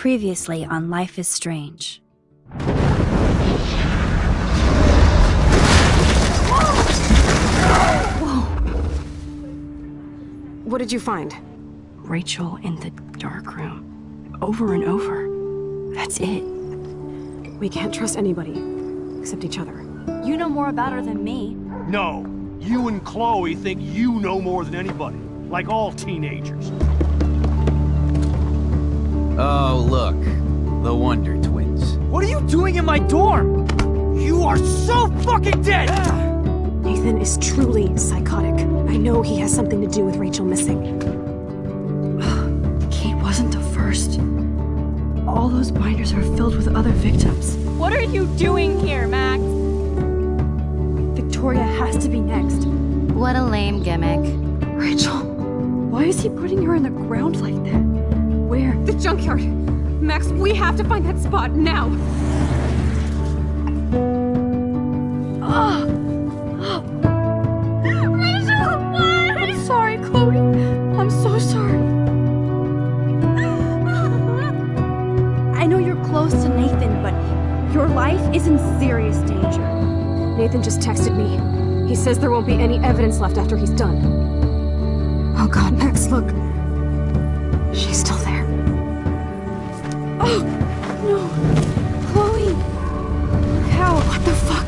Previously on Life is Strange. Whoa! What did you find? Rachel in the dark room. Over and over. That's it. We can't trust anybody, except each other. You know more about her than me. No. You and Chloe think you know more than anybody. Like all teenagers. Oh, look. The Wonder Twins. What are you doing in my dorm? You are so fucking dead! Nathan is truly psychotic. I know he has something to do with Rachel missing. Kate wasn't the first. All those binders are filled with other victims. What are you doing here, Max? Victoria has to be next. What a lame gimmick. Rachel, why is he putting her in the ground like that? Where? The junkyard! Max, we have to find that spot now! Rachel, what? I'm sorry, Chloe. I'm so sorry. I know you're close to Nathan, but your life is in serious danger. Nathan just texted me. He says there won't be any evidence left after he's done. Oh god, Max, look. She's still there. Oh, no. Chloe. How? What the fuck?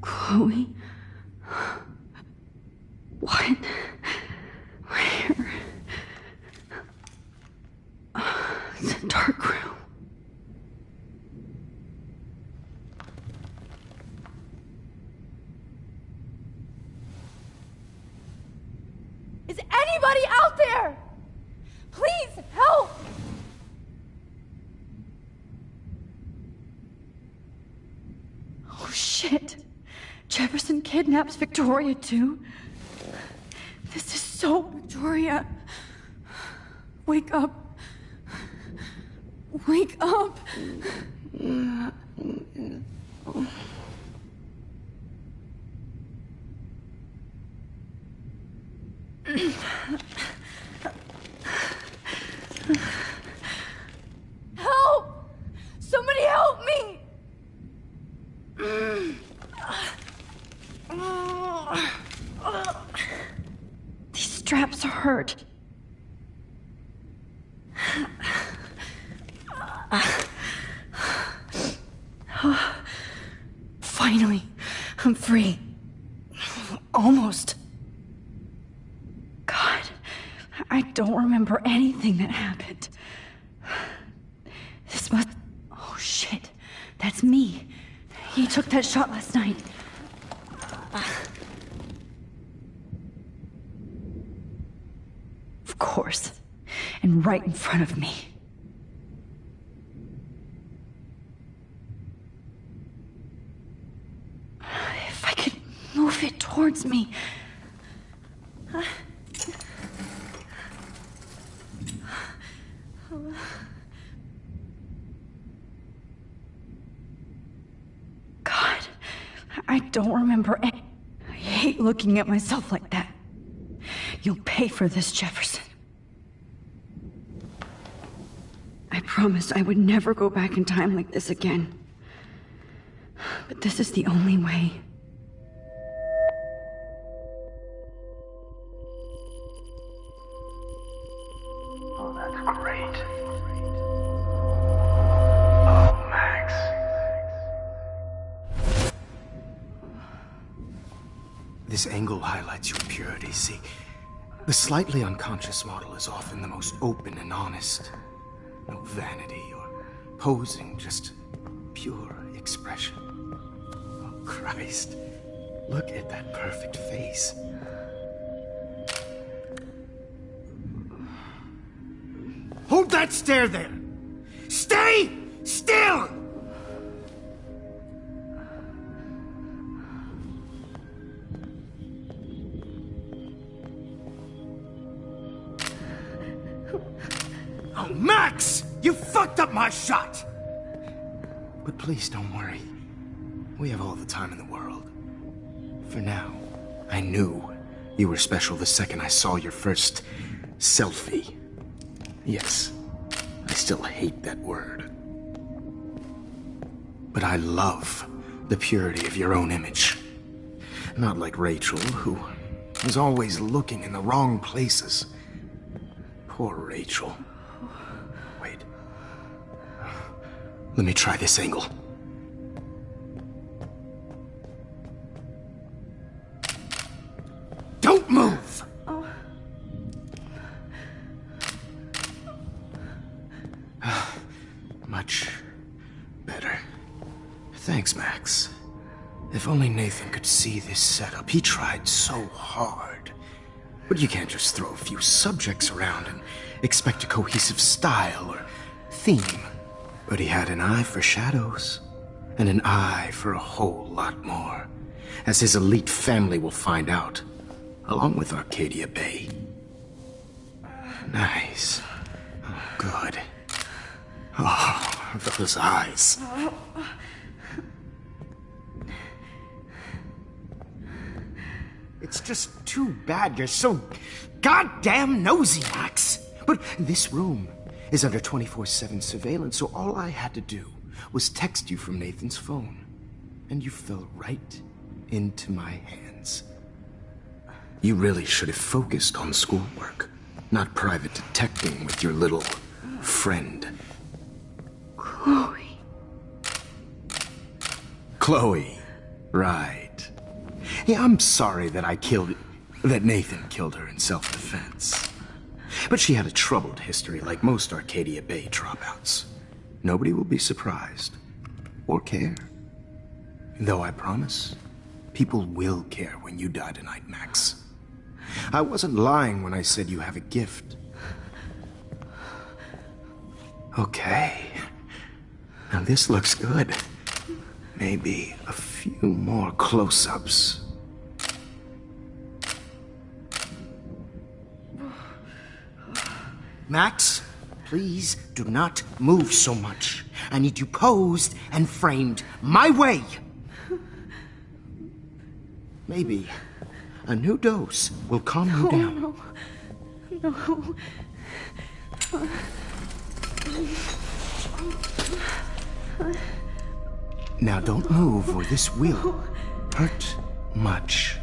Chloe? What? Where? It's a dark room. Is anybody out there? Please help! Oh shit. Jefferson kidnaps Victoria too? This is so Victoria. Wake up. Wake up. Help! Somebody help me! These straps hurt. Finally, I'm free. Almost. God, I don't remember anything that happened. This must... Oh shit, that's me. He took that shot last night. Of course, and right in front of me. If I could move it towards me. God, I don't remember any... I hate looking at myself like that. You'll pay for this, Jefferson. I promised I would never go back in time like this again. But this is the only way. Oh, that's great. Oh, Max. This angle highlights your purity, see? The slightly unconscious model is often the most open and honest. No vanity or posing, just pure expression. Oh, Christ. Look at that perfect face. Hold that stare there! Stay still! Oh, Max! You fucked up my shot! But please don't worry. We have all the time in the world. For now, I knew you were special the second I saw your first selfie. Yes, I still hate that word. But I love the purity of your own image. Not like Rachel, who was always looking in the wrong places. Poor Rachel. Wait. Let me try this angle. Don't move! Much better. Thanks, Max. If only Nathan could see this setup. He tried so hard. But you can't just throw a few subjects around and expect a cohesive style or theme. But he had an eye for shadows, and an eye for a whole lot more, as his elite family will find out, along with Arcadia Bay. Nice. Oh, good. Oh, those eyes. It's just too bad you're so goddamn nosy, Max. But this room is under 24/7 surveillance, so all I had to do was text you from Nathan's phone. And you fell right into my hands. You really should have focused on schoolwork, not private detecting with your little friend. Chloe. Chloe, right. Yeah, I'm sorry that that Nathan killed her in self-defense. But she had a troubled history like most Arcadia Bay dropouts. Nobody will be surprised, or care. Though I promise, people will care when you die tonight, Max. I wasn't lying when I said you have a gift. Okay. Now this looks good. Maybe a few more close-ups. Max, please do not move so much. I need you posed and framed my way. Maybe a new dose will calm you down. No. Now don't move or this will hurt much.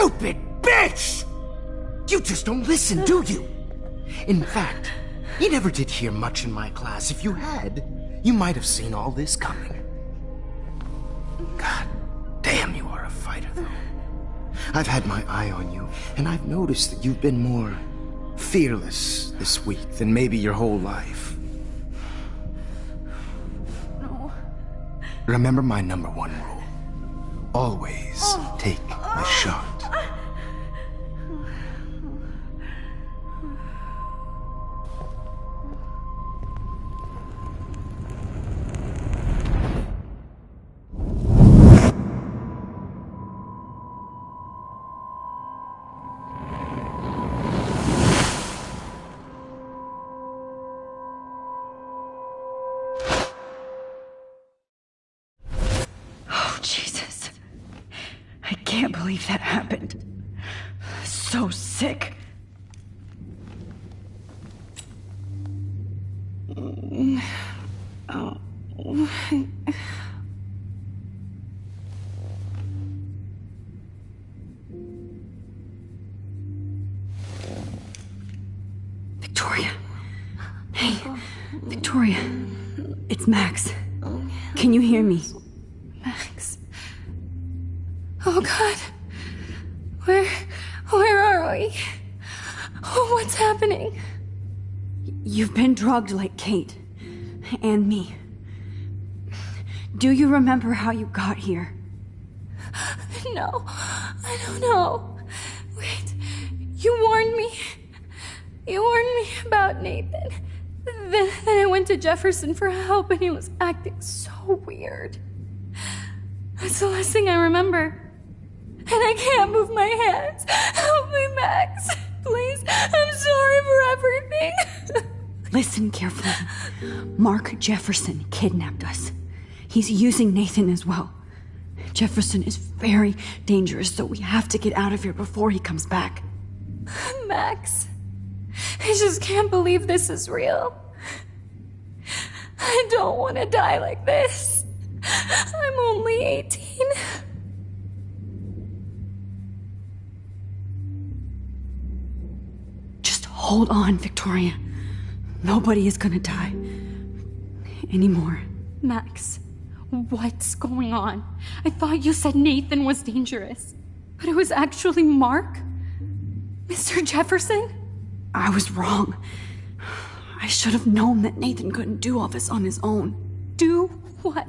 stupid bitch! You just don't listen, do you? In fact, you never did hear much in my class. If you had, you might have seen all this coming. God damn, you are a fighter, though. I've had my eye on you, and I've noticed that you've been more fearless this week than maybe your whole life. No. Remember my #1 rule. Always take a shot. Jesus. I can't believe that happened. So sick. Victoria. Hey, Victoria. It's Max. Can you hear me? Max. Oh God. Where are we? Oh, what's happening? You've been drugged like Kate. And me. Do you remember how you got here? No, I don't know. Wait, you warned me. You warned me about Nathan. Then I went to Jefferson for help and he was acting so weird. That's the last thing I remember. And I can't move my hands. Help me, Max. Please, I'm sorry for everything. Listen carefully. Mark Jefferson kidnapped us. He's using Nathan as well. Jefferson is very dangerous, so we have to get out of here before he comes back. Max, I just can't believe this is real. I don't want to die like this. I'm only 18. Just hold on, Victoria. Nobody is gonna die. Anymore. Max, what's going on? I thought you said Nathan was dangerous. But it was actually Mark? Mr. Jefferson? I was wrong. I should have known that Nathan couldn't do all this on his own. Do what?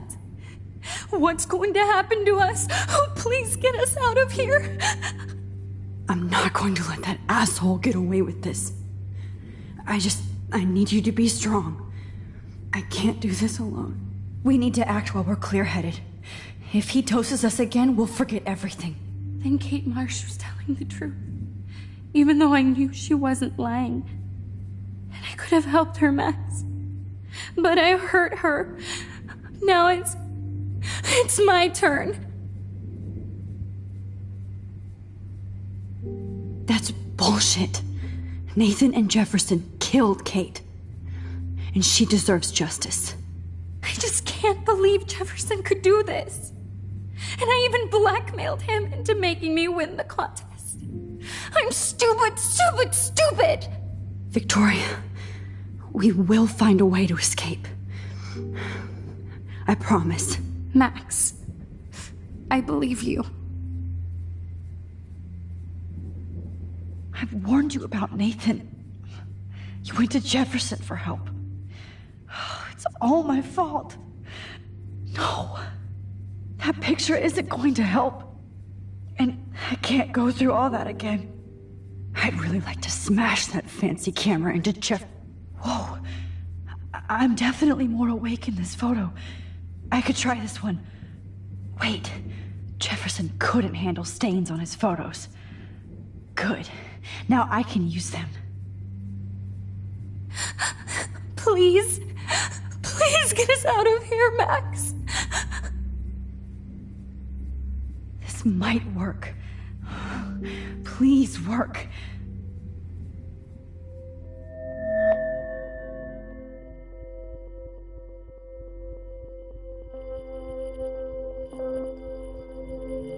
What's going to happen to us? Oh, please get us out of here. I'm not going to let that asshole get away with this. I need you to be strong. I can't do this alone. We need to act while we're clear-headed. If he doses us again, we'll forget everything. Then Kate Marsh was telling the truth. Even though I knew she wasn't lying. And I could have helped her, Max. But I hurt her. Now it's my turn. That's bullshit. Nathan and Jefferson killed Kate. And she deserves justice. I just can't believe Jefferson could do this. And I even blackmailed him into making me win the contest. I'm stupid, stupid, stupid! Victoria, we will find a way to escape. I promise. Max, I believe you. I've warned you about Nathan. You went to Jefferson for help. It's all my fault. No. That picture isn't going to help. And I can't go through all that again. I'd really like to smash that fancy camera into Jeff. Whoa. I'm definitely more awake in this photo. I could try this one. Wait. Jefferson couldn't handle stains on his photos. Good. Now I can use them. Please. Please get us out of here, Max. This might work. Please work.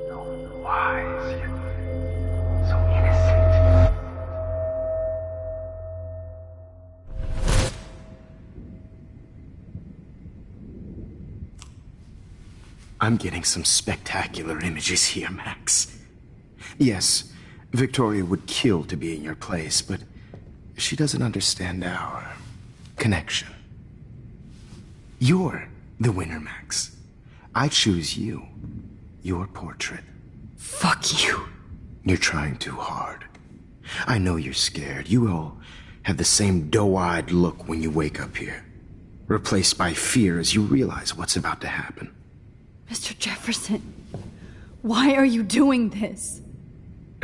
So wise, you. I'm getting some spectacular images here, Max. Yes, Victoria would kill to be in your place, but she doesn't understand our connection. You're the winner, Max. I choose you. Your portrait. Fuck you. You're trying too hard. I know you're scared. You all have the same doe-eyed look when you wake up here, replaced by fear as you realize what's about to happen. Mr. Jefferson, why are you doing this?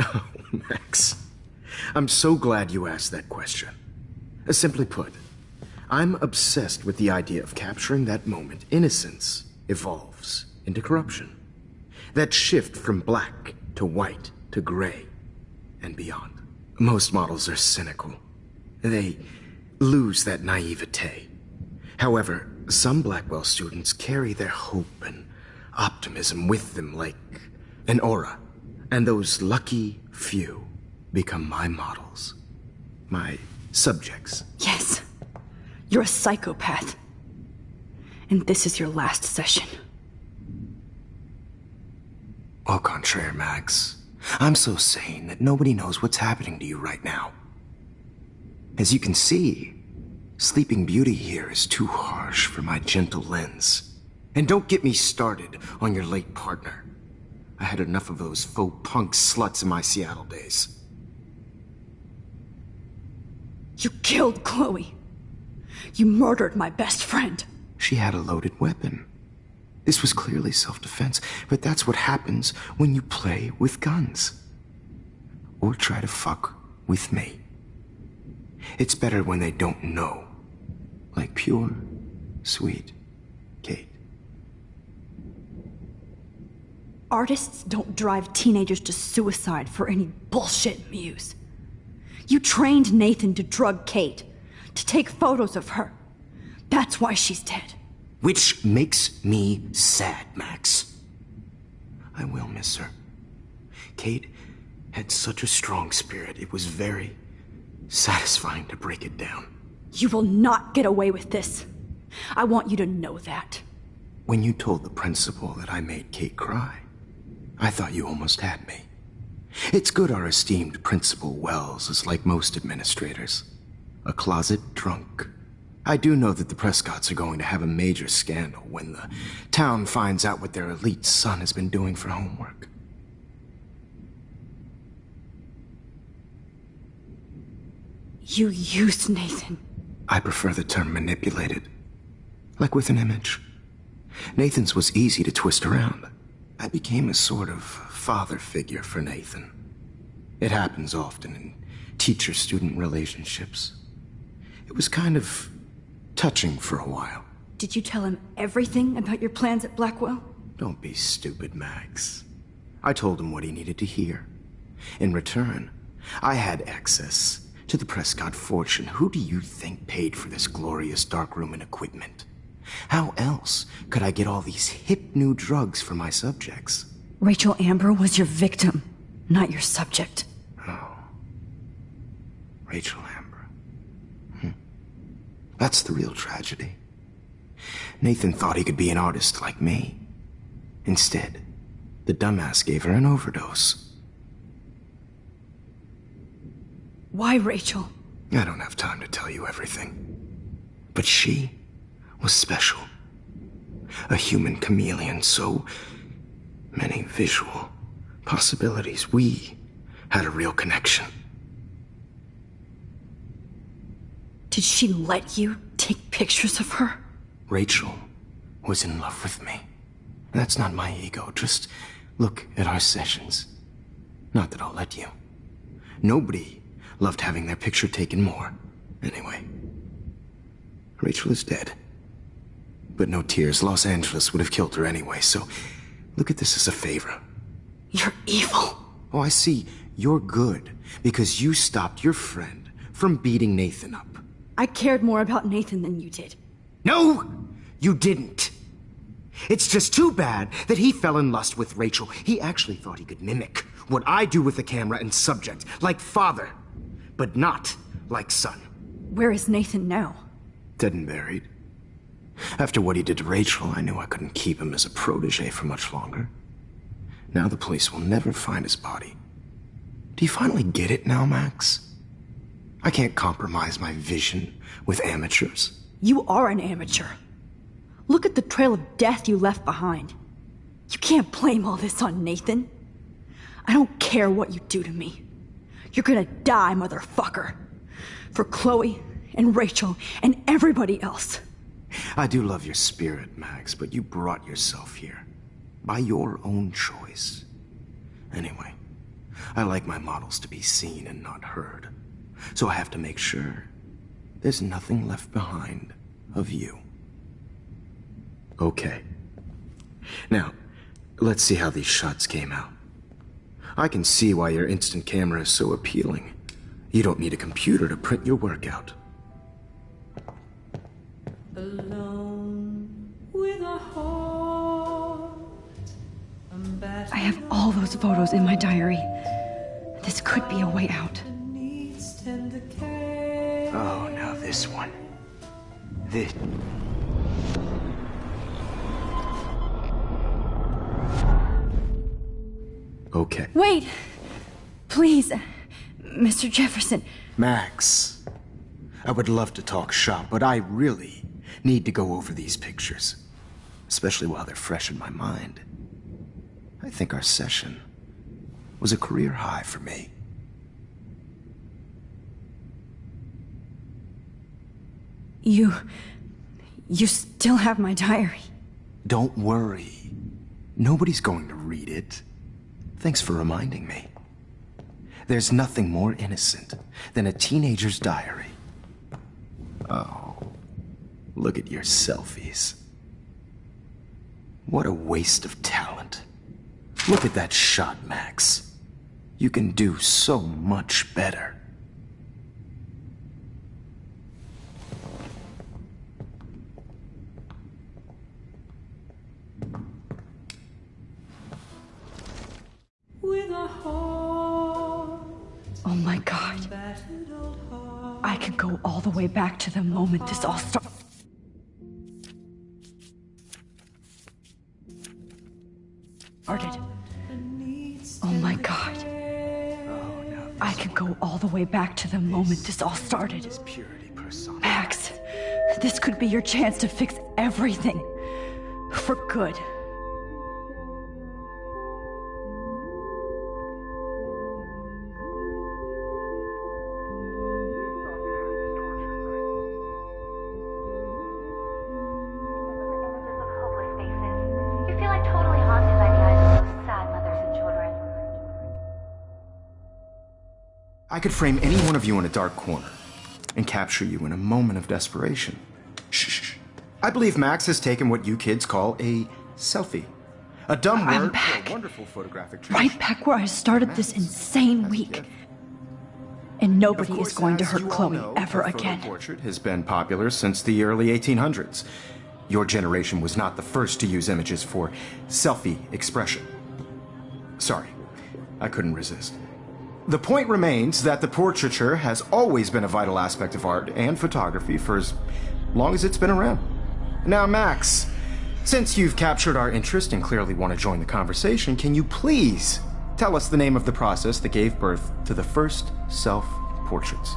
Oh, Max. I'm so glad you asked that question. Simply put, I'm obsessed with the idea of capturing that moment innocence evolves into corruption. That shift from black to white to gray and beyond. Most models are cynical. They lose that naivete. However, some Blackwell students carry their hope and optimism with them like an aura. And those lucky few become my models. My subjects. Yes. You're a psychopath. And this is your last session. Au contraire, Max. I'm so sane that nobody knows what's happening to you right now. As you can see, Sleeping Beauty here is too harsh for my gentle lens. And don't get me started on your late partner. I had enough of those faux punk sluts in my Seattle days. You killed Chloe. You murdered my best friend. She had a loaded weapon. This was clearly self-defense, but that's what happens when you play with guns. Or try to fuck with me. It's better when they don't know. Like pure, sweet Kate. Artists don't drive teenagers to suicide for any bullshit muse. You trained Nathan to drug Kate, to take photos of her. That's why she's dead. Which makes me sad, Max. I will miss her. Kate had such a strong spirit, it was very satisfying to break it down. You will not get away with this. I want you to know that. When you told the principal that I made Kate cry, I thought you almost had me. It's good our esteemed Principal Wells is like most administrators. A closet drunk. I do know that the Prescotts are going to have a major scandal when the town finds out what their elite son has been doing for homework. You used Nathan. I prefer the term manipulated. Like with an image. Nathan's was easy to twist around. I became a sort of father figure for Nathan. It happens often in teacher-student relationships. It was kind of touching for a while. Did you tell him everything about your plans at Blackwell? Don't be stupid, Max. I told him what he needed to hear. In return, I had access to the Prescott fortune. Who do you think paid for this glorious darkroom and equipment? How else could I get all these hip new drugs for my subjects? Rachel Amber was your victim, not your subject. Oh. Rachel Amber. That's the real tragedy. Nathan thought he could be an artist like me. Instead, the dumbass gave her an overdose. Why Rachel? I don't have time to tell you everything. But she was special. A human chameleon, so many visual possibilities. We had a real connection. Did she let you take pictures of her? Rachel was in love with me. That's not my ego. Just look at our sessions. Not that I'll let you. Nobody loved having their picture taken more. Anyway, Rachel is dead. But no tears. Los Angeles would have killed her anyway, so look at this as a favor. You're evil. Oh, I see. You're good because you stopped your friend from beating Nathan up. I cared more about Nathan than you did. No, you didn't. It's just too bad that he fell in lust with Rachel. He actually thought he could mimic what I do with the camera and subject, like father, but not like son. Where is Nathan now? Dead and buried. After what he did to Rachel, I knew I couldn't keep him as a protege for much longer. Now the police will never find his body. Do you finally get it now, Max? I can't compromise my vision with amateurs. You are an amateur. Look at the trail of death you left behind. You can't blame all this on Nathan. I don't care what you do to me. You're gonna die, motherfucker. For Chloe and Rachel and everybody else. I do love your spirit, Max, but you brought yourself here. By your own choice. Anyway, I like my models to be seen and not heard. So I have to make sure there's nothing left behind of you. Okay. Now, let's see how these shots came out. I can see why your instant camera is so appealing. You don't need a computer to print your work out. Alone with a heart. I have all those photos in my diary. This could be a way out. Oh, now this one. This... Okay. Wait! Please, Mr. Jefferson. Max, I would love to talk shop, but I really need to go over these pictures. Especially while they're fresh in my mind. I think our session was a career high for me. You still have my diary. Don't worry. Nobody's going to read it. Thanks for reminding me. There's nothing more innocent than a teenager's diary. Oh, look at your selfies. What a waste of talent. Look at that shot, Max. You can do so much better. With a heart. Oh my God. I could go all the way back to the moment this all started. Oh my God. I could go all the way back to the moment this all started. Max, this could be your chance to fix everything. For good. I could frame any one of you in a dark corner and capture you in a moment of desperation. Shh. I believe Max has taken what you kids call a selfie. A dumb word for a wonderful photographic tradition. Right back where I started this insane week. And nobody is going to hurt Chloe ever again. Portrait has been popular since the early 1800s. Your generation was not the first to use images for selfie expression. Sorry, I couldn't resist. The point remains that the portraiture has always been a vital aspect of art and photography for as long as it's been around. Now, Max, since you've captured our interest and clearly want to join the conversation, can you please tell us the name of the process that gave birth to the first self-portraits?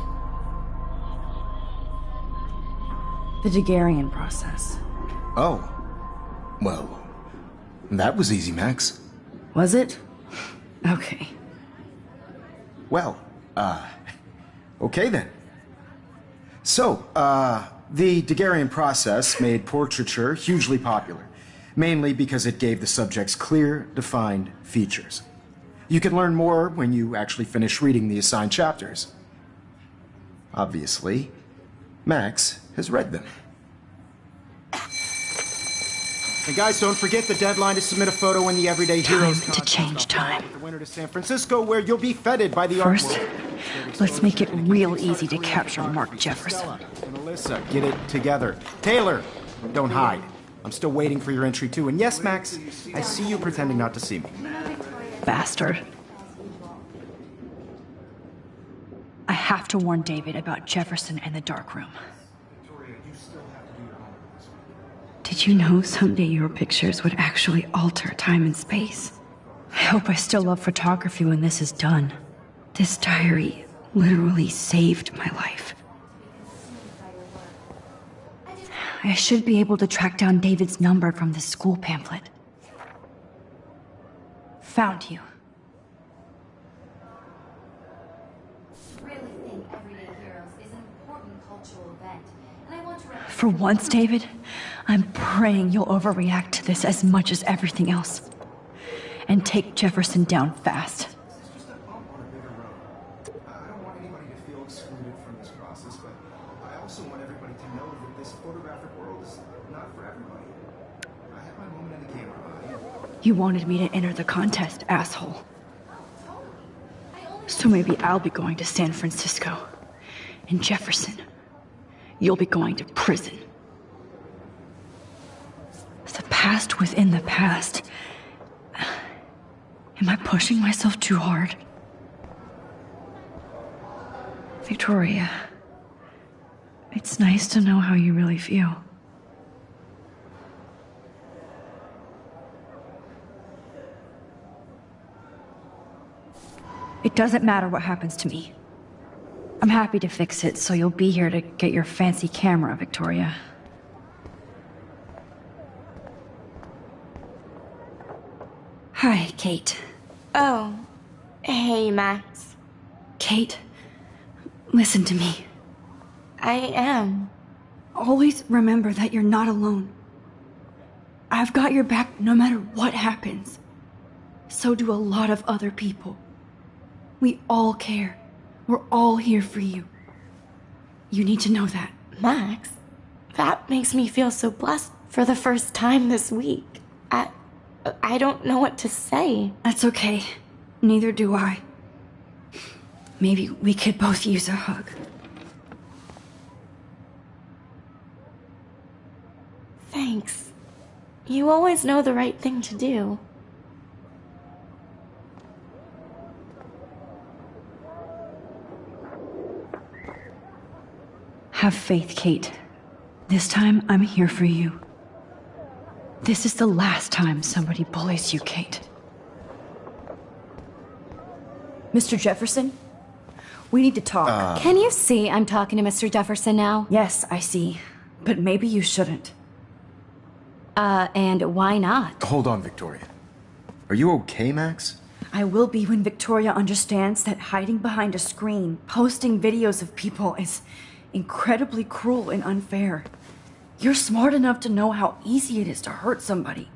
The Daguerrean process. Oh. Well, that was easy, Max. Was it? Okay. Well, okay then. So, the Daguerrean process made portraiture hugely popular, mainly because it gave the subjects clear, defined features. You can learn more when you actually finish reading the assigned chapters. Obviously, Max has read them. And guys, don't forget the deadline to submit a photo in the Everyday Heroes Time to change time. The winter to San Francisco, where you'll be feted by the First, art world. let's make it real easy to capture Mark Jefferson. And Alyssa, get it together. Taylor, don't hide. I'm still waiting for your entry too. And yes, Max, I see you pretending not to see me. Bastard. I have to warn David about Jefferson and the dark room. Did you know someday your pictures would actually alter time and space? I hope I still love photography when this is done. This diary literally saved my life. I should be able to track down David's number from this school pamphlet. Found you. For once, David, I'm praying you'll overreact to this as much as everything else. And take Jefferson down fast. It's just a bump on a bigger road. I don't want anybody to feel excluded from this process, but I also want everybody to know that this photographic world is not for everybody. I had my moment in the camera. You wanted me to enter the contest, asshole. So maybe I'll be going to San Francisco. And Jefferson, you'll be going to prison. The past within the past. Am I pushing myself too hard? Victoria, it's nice to know how you really feel. It doesn't matter what happens to me. I'm happy to fix it, so you'll be here to get your fancy camera, Victoria. Hi, Kate. Oh, hey, Max. Kate, listen to me. I am. Always remember that you're not alone. I've got your back no matter what happens. So do a lot of other people. We all care. We're all here for you. You need to know that. Max, that makes me feel so blessed for the first time this week. I don't know what to say. That's okay. Neither do I. Maybe we could both use a hug. Thanks. You always know the right thing to do. Have faith, Kate. This time, I'm here for you. This is the last time somebody bullies you, Kate. Mr. Jefferson? We need to talk. Can you see I'm talking to Mr. Jefferson now? Yes, I see. But maybe you shouldn't. And why not? Hold on, Victoria. Are you okay, Max? I will be when Victoria understands that hiding behind a screen, posting videos of people is incredibly cruel and unfair. You're smart enough to know how easy it is to hurt somebody,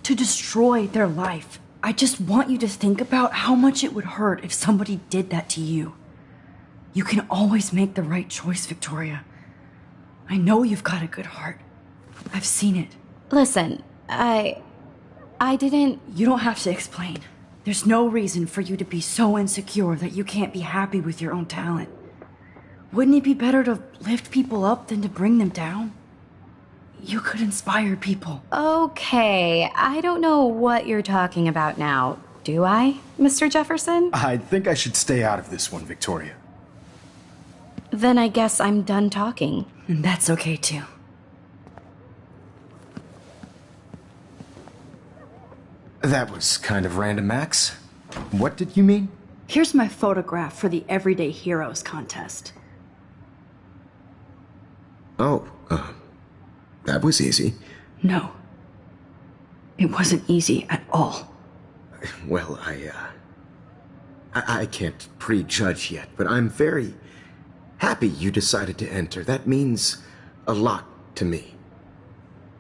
to destroy their life. I just want you to think about how much it would hurt if somebody did that to you. You can always make the right choice, Victoria. I know you've got a good heart. I've seen it. Listen, I didn't... You don't have to explain. There's no reason for you to be so insecure that you can't be happy with your own talent. Wouldn't it be better to lift people up than to bring them down? You could inspire people. Okay, I don't know what you're talking about now. Do I, Mr. Jefferson? I think I should stay out of this one, Victoria. Then I guess I'm done talking. And that's okay too. That was kind of random, Max. What did you mean? Here's my photograph for the Everyday Heroes contest. Oh, that was easy. No. It wasn't easy at all. Well, I can't prejudge yet, but I'm very happy you decided to enter. That means a lot to me.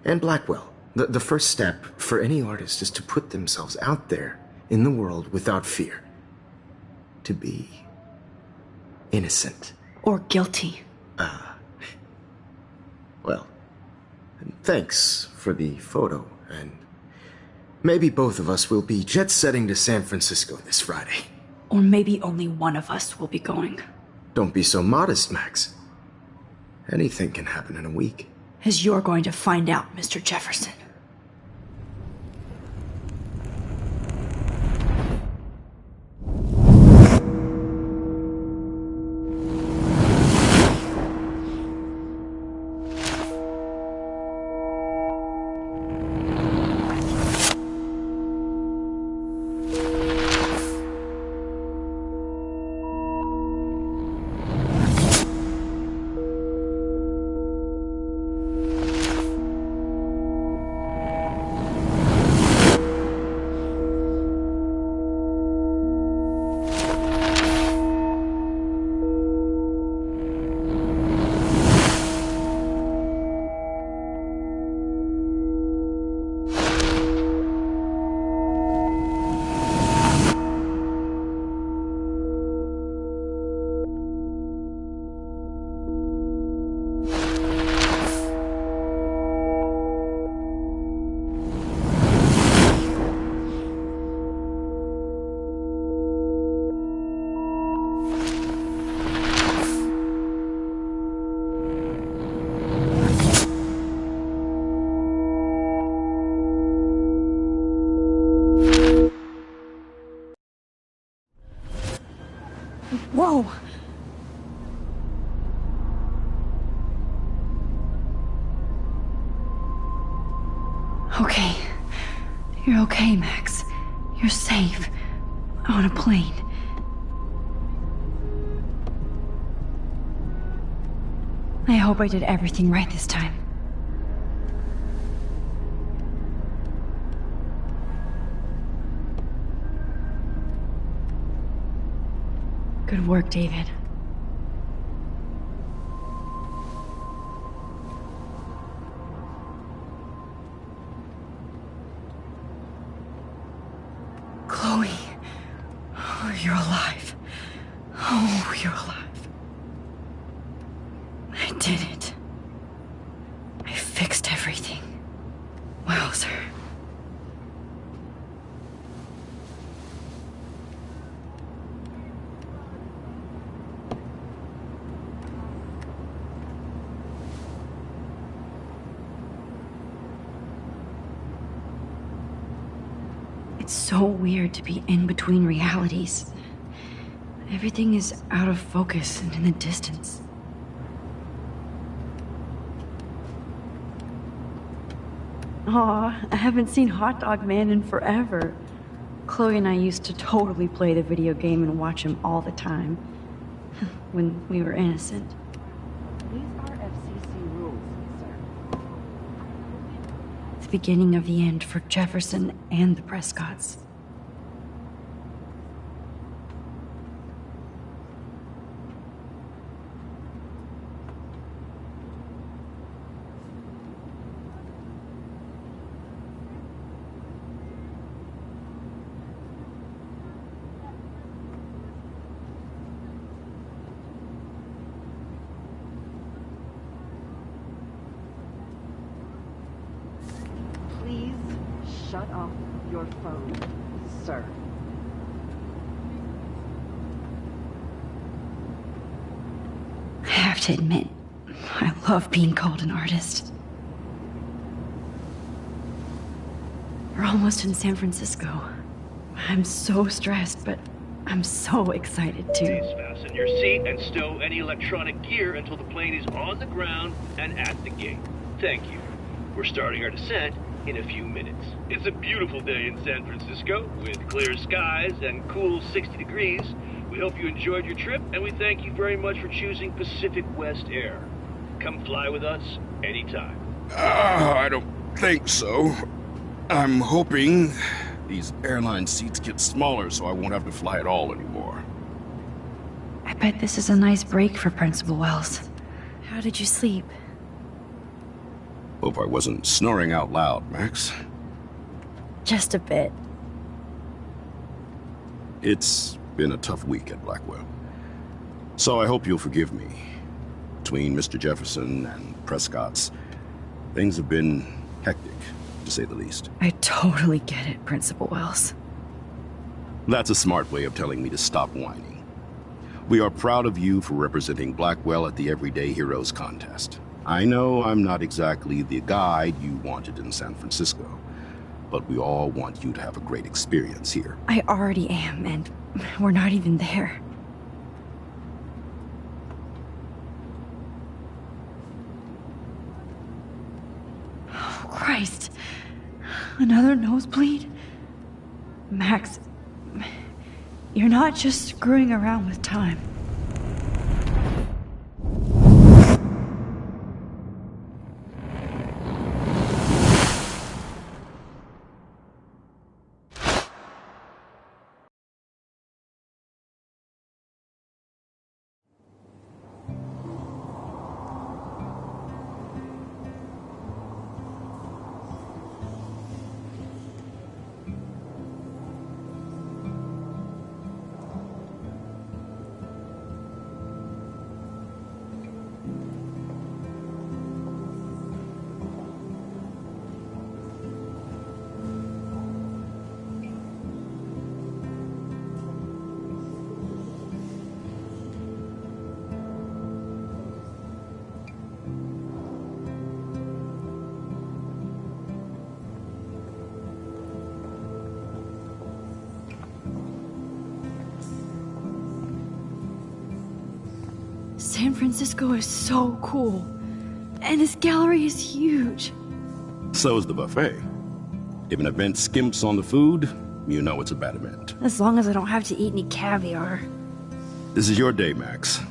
And Blackwell. The first step for any artist is to put themselves out there in the world without fear. To be innocent. Or guilty. Well, thanks for the photo, and maybe both of us will be jet-setting to San Francisco this Friday. Or maybe only one of us will be going. Don't be so modest, Max. Anything can happen in a week. As you're going to find out, Mr. Jefferson. Okay. You're okay, Max. You're safe. On a plane. I hope I did everything right this time. Good work, David. Chloe. Oh, you're alive. Oh, you're alive. I did it. I fixed everything. Wowzer. It's so weird to be in between realities. Everything is out of focus and in the distance. Aw, I haven't seen Hot Dog Man in forever. Chloe and I used to totally play the video game and watch him all the time. When we were innocent. These are FCC rules, sir. The beginning of the end for Jefferson and the Prescotts. Please shut off your phone, sir. I have to admit, I love being called an artist. We're almost in San Francisco. I'm so stressed, but I'm so excited too. Please fasten your seat and stow any electronic gear until the plane is on the ground and at the gate. Thank you. We're starting our descent in a few minutes. It's a beautiful day in San Francisco with clear skies and cool 60 degrees. We hope you enjoyed your trip, and we thank you very much for choosing Pacific West Air. Come fly with us anytime. I don't think so. I'm hoping these airline seats get smaller so I won't have to fly at all anymore. I bet this is a nice break for Principal Wells. How did you sleep? Hope I wasn't snoring out loud, Max. Just a bit. It's been a tough week at Blackwell. So I hope you'll forgive me. Between Mr. Jefferson and Prescott's, things have been hectic, to say the least. I totally get it, Principal Wells. That's a smart way of telling me to stop whining. We are proud of you for representing Blackwell at the Everyday Heroes contest. I know I'm not exactly the guide you wanted in San Francisco, but we all want you to have a great experience here. I already am, and we're not even there. Oh, Christ. Another nosebleed? Max, you're not just screwing around with time. San Francisco is so cool. And this gallery is huge. So is the buffet. If an event skimps on the food, you know it's a bad event. As long as I don't have to eat any caviar. This is your day, Max.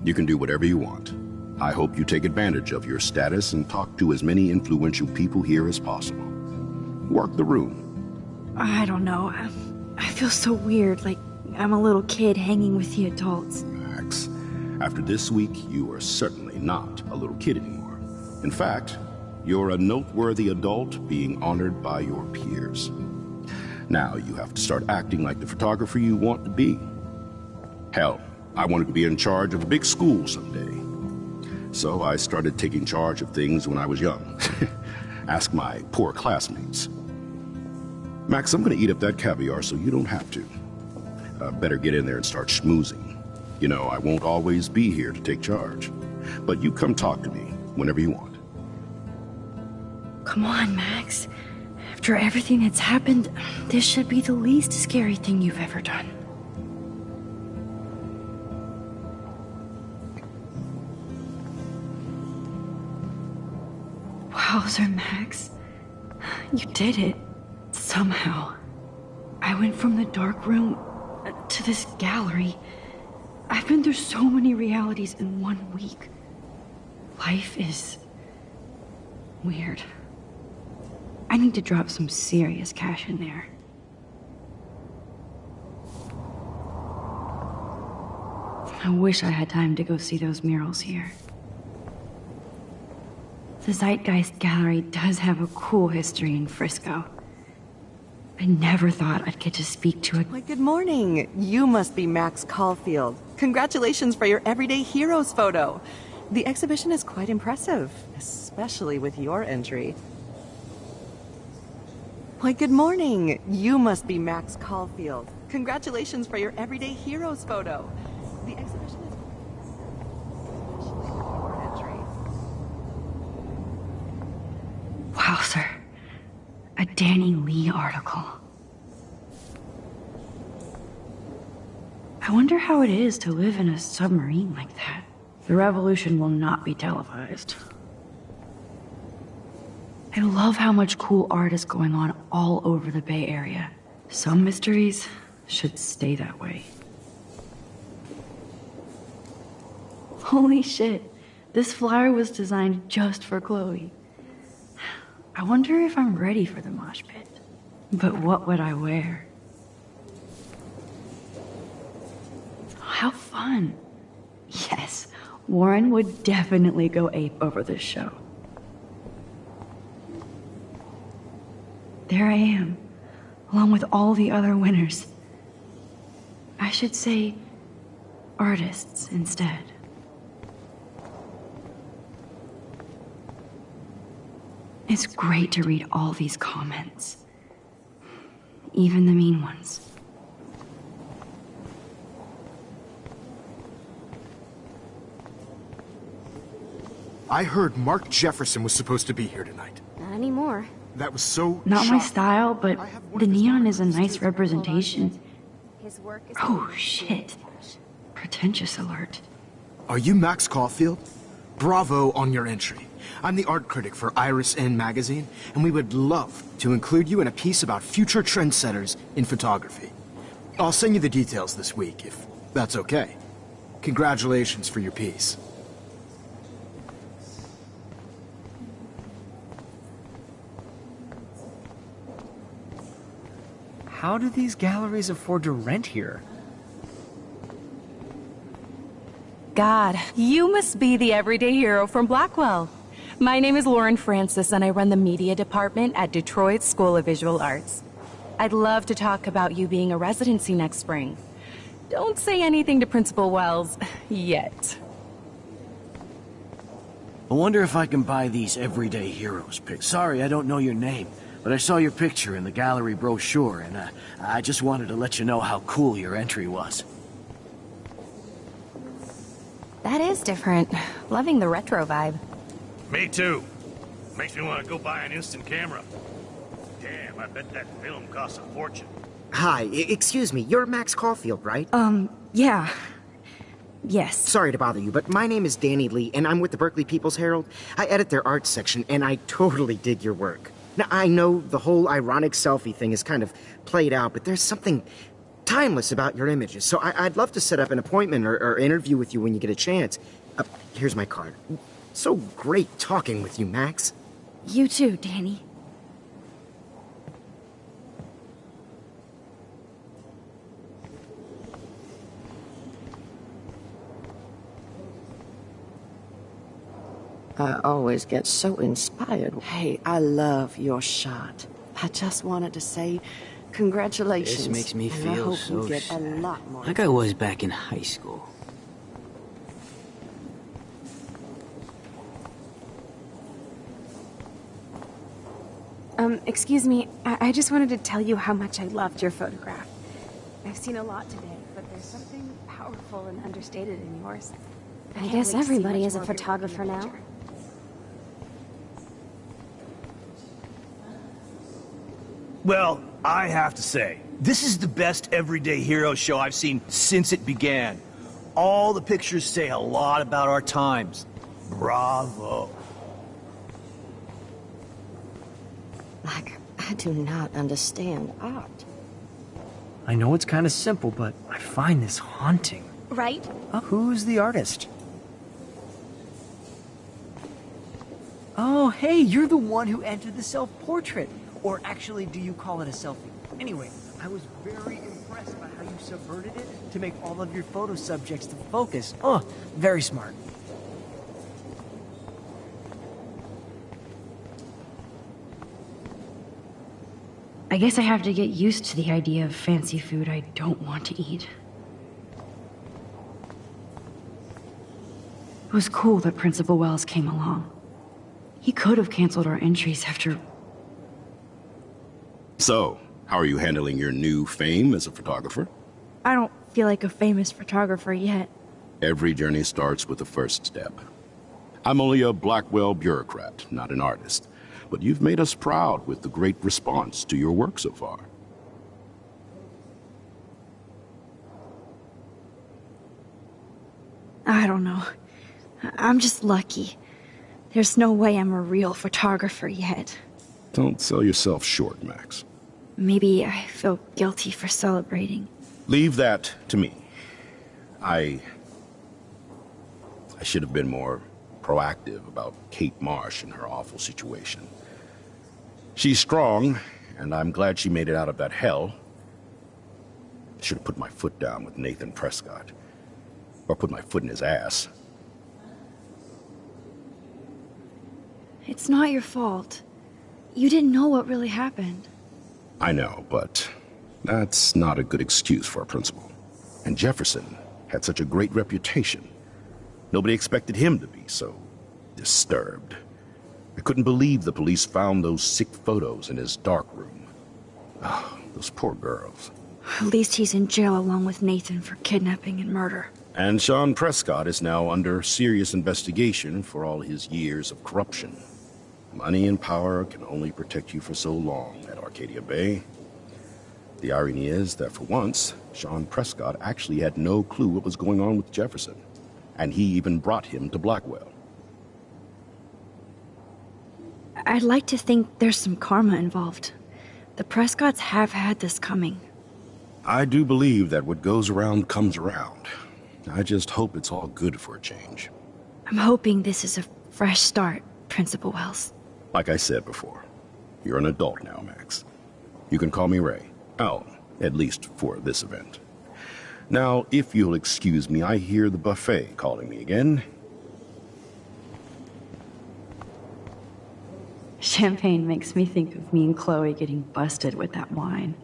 You can do whatever you want. I hope you take advantage of your status and talk to as many influential people here as possible. Work the room. I don't know. I feel so weird, like I'm a little kid hanging with the adults. Max, after this week, you are certainly not a little kid anymore. In fact, you're a noteworthy adult being honored by your peers. Now you have to start acting like the photographer you want to be. Hell, I wanted to be in charge of a big school someday. So I started taking charge of things when I was young. Ask my poor classmates. Max, I'm gonna eat up that caviar so you don't have to. Better get in there and start schmoozing. You know, I won't always be here to take charge. But you come talk to me whenever you want. Come on, Max. After everything that's happened, this should be the least scary thing you've ever done. Wowzer, Max. You did it. Somehow. I went from the dark room to this gallery. I've been through so many realities in 1 week. Life is weird. I need to drop some serious cash in there. I wish I had time to go see those murals here. The Zeitgeist Gallery does have a cool history in Frisco. I never thought I'd get to speak to it. Why, good morning. You must be Max Caulfield. Congratulations for your Everyday Heroes photo. The exhibition is quite impressive, especially with your entry. Why, good morning. You must be Max Caulfield. Congratulations for your Everyday Heroes photo. The exhibition is especially with your entry. Wow, sir. A Danny Lee article. I wonder how it is to live in a submarine like that. The revolution will not be televised. I love how much cool art is going on all over the Bay Area. Some mysteries should stay that way. Holy shit, this flyer was designed just for Chloe. I wonder if I'm ready for the mosh pit. But what would I wear? How fun. Yes, Warren would definitely go ape over this show. There I am, along with all the other winners. I should say artists instead. It's great to read all these comments, even the mean ones. I heard Mark Jefferson was supposed to be here tonight. Not anymore. That was so Not my shocking. style, but the neon is a nice representation. His work is Oh shit. Pretentious alert. Are you Max Caulfield? Bravo on your entry. I'm the art critic for Iris N magazine, and we would love to include you in a piece about future trendsetters in photography. I'll send you the details this week, if that's okay. Congratulations for your piece. How do these galleries afford to rent here? God, you must be the everyday hero from Blackwell. My name is Lauren Francis, and I run the media department at Detroit School of Visual Arts. I'd love to talk about you being a residency next spring. Don't say anything to Principal Wells yet. I wonder if I can buy these Everyday Heroes pics. Sorry, I don't know your name, but I saw your picture in the gallery brochure, and I just wanted to let you know how cool your entry was. That is different. Loving the retro vibe. Me too. Makes me want to go buy an instant camera. Damn, I bet that film costs a fortune. Hi, excuse me, you're Max Caulfield, right? Yeah. Yes. Sorry to bother you, but my name is Danny Lee, and I'm with the Berkeley People's Herald. I edit their arts section, and I totally dig your work. Now, I know the whole ironic selfie thing is kind of played out, but there's something timeless about your images. So I'd love to set up an appointment or interview with you when you get a chance. Here's my card. So great talking with you, Max. You too, Danny. I always get so inspired. Hey, I love your shot. I just wanted to say congratulations. This makes me and I feel hope so you get sad. a lot more. Like I was back in high school. Excuse me, I just wanted to tell you how much I loved your photograph. I've seen a lot today, but there's something powerful and understated in yours. I guess everybody is a photographer now. Well, I have to say, this is the best everyday hero show I've seen since it began. All the pictures say a lot about our times. Bravo. Like, I do not understand art. I know it's kind of simple, but I find this haunting. Right? Who's the artist? Oh, hey, you're the one who entered the self-portrait. Or actually, do you call it a selfie? Anyway, I was very impressed by how you subverted it to make all of your photo subjects the focus. Oh, very smart. I guess I have to get used to the idea of fancy food I don't want to eat. It was cool that Principal Wells came along. He could have canceled our entries after... So, how are you handling your new fame as a photographer? I don't feel like a famous photographer yet. Every journey starts with the first step. I'm only a Blackwell bureaucrat, not an artist. But you've made us proud with the great response to your work so far. I don't know. I'm just lucky. There's no way I'm a real photographer yet. Don't sell yourself short, Max. Maybe I feel guilty for celebrating. Leave that to me. I should have been more proactive about Kate Marsh and her awful situation. She's strong, and I'm glad she made it out of that hell. I should have put my foot down with Nathan Prescott. Or put my foot in his ass. It's not your fault. You didn't know what really happened. I know, but that's not a good excuse for a principal. And Jefferson had such a great reputation. Nobody expected him to be so disturbed. I couldn't believe the police found those sick photos in his dark room. Oh, those poor girls. At least he's in jail along with Nathan for kidnapping and murder. And Sean Prescott is now under serious investigation for all his years of corruption. Money and power can only protect you for so long at Arcadia Bay. The irony is that for once, Sean Prescott actually had no clue what was going on with Jefferson. And he even brought him to Blackwell. I'd like to think there's some karma involved. The Prescotts have had this coming. I do believe that what goes around comes around. I just hope it's all good for a change. I'm hoping this is a fresh start, Principal Wells. Like I said before, you're an adult now, Max. You can call me Ray. Oh, at least for this event. Now, if you'll excuse me, I hear the buffet calling me again. Champagne makes me think of me and Chloe getting busted with that wine.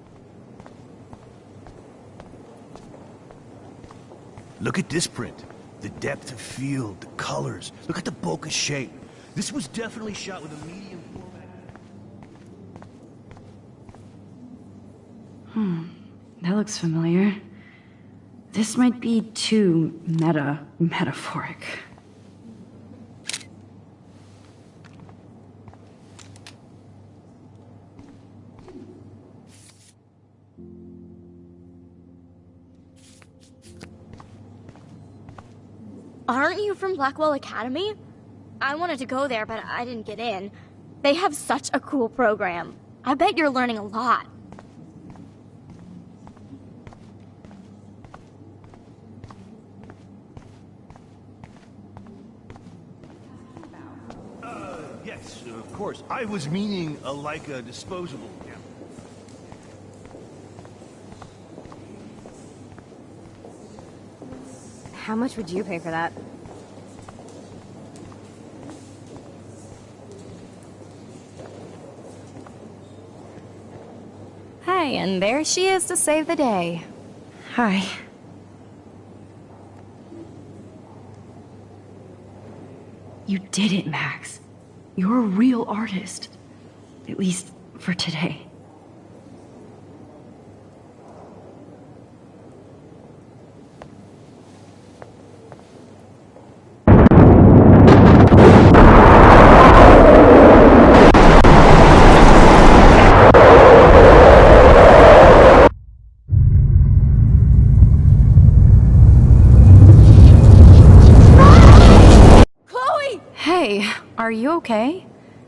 Look at this print. The depth of field, the colors. Look at the bokeh shape. This was definitely shot with a medium format. That looks familiar. This might be too metaphoric. Aren't you from Blackwell Academy? I wanted to go there, but I didn't get in. They have such a cool program. I bet you're learning a lot. Yes, of course. I was meaning like a disposable camera. How much would you pay for that? Hey, and there she is to save the day. Hi. You did it, Max. You're a real artist. At least for today. Hey, are you okay?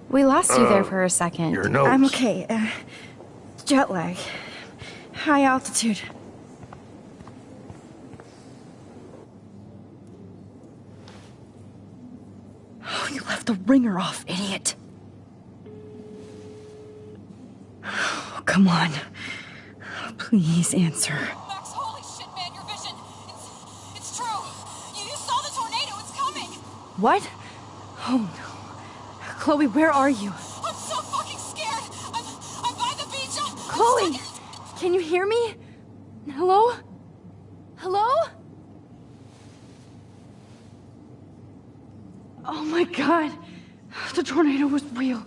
We lost you there for a second. Your nose. I'm okay. Jet lag. High altitude. Oh, you left the ringer off, idiot. Oh, come on. Please answer. Max, holy shit, man, your vision. It's true. You saw the tornado. It's coming. What? Oh no. Chloe, where are you? I'm so fucking scared. I'm by the beach. Chloe! Can you hear me? Hello? Hello? Oh my god. The tornado was real.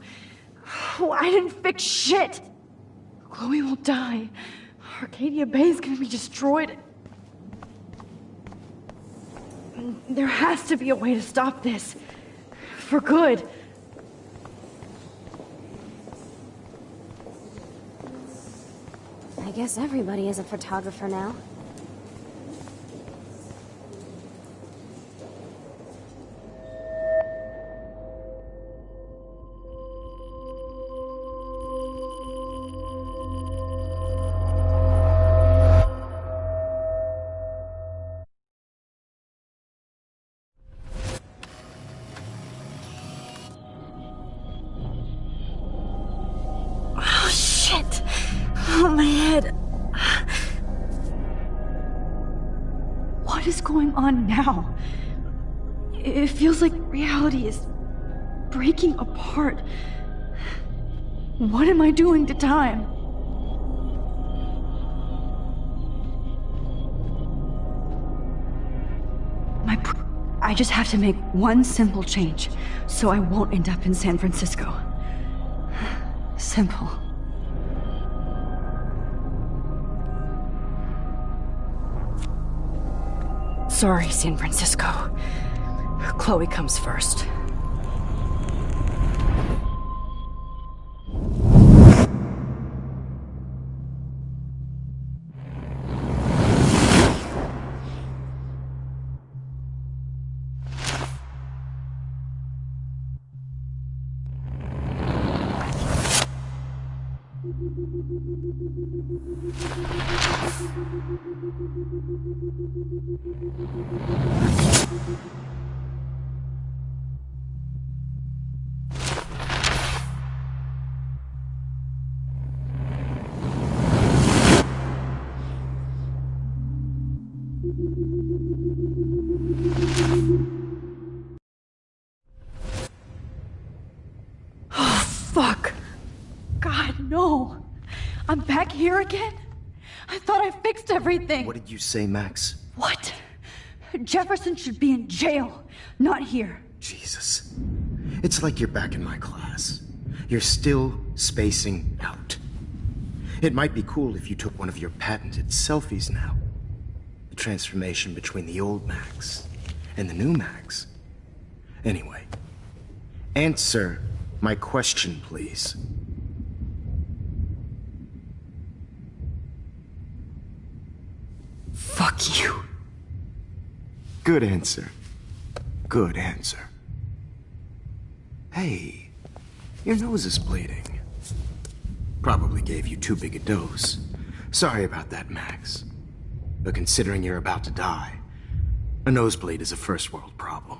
Oh, I didn't fix shit. Chloe will die. Arcadia Bay is gonna be destroyed. There has to be a way to stop this. For good. I guess everybody is a photographer now. Oh shit! Oh, my head. What is going on now? It feels like reality is breaking apart. What am I doing to time? I just have to make one simple change, so I won't end up in San Francisco. Simple. Sorry, San Francisco. Chloe comes first. Oh, fuck. God, no. I'm back here again? I thought I fixed everything. What did you say, Max? What? Jefferson should be in jail, not here. Jesus. It's like you're back in my class. You're still spacing out. It might be cool if you took one of your patented selfies now. The transformation between the old Max and the new Max. Anyway, answer my question, please. Fuck you. Good answer. Good answer. Hey, Your nose is bleeding. Probably gave you too big a dose. Sorry about that, Max. But considering you're about to die, a nosebleed is a first world problem.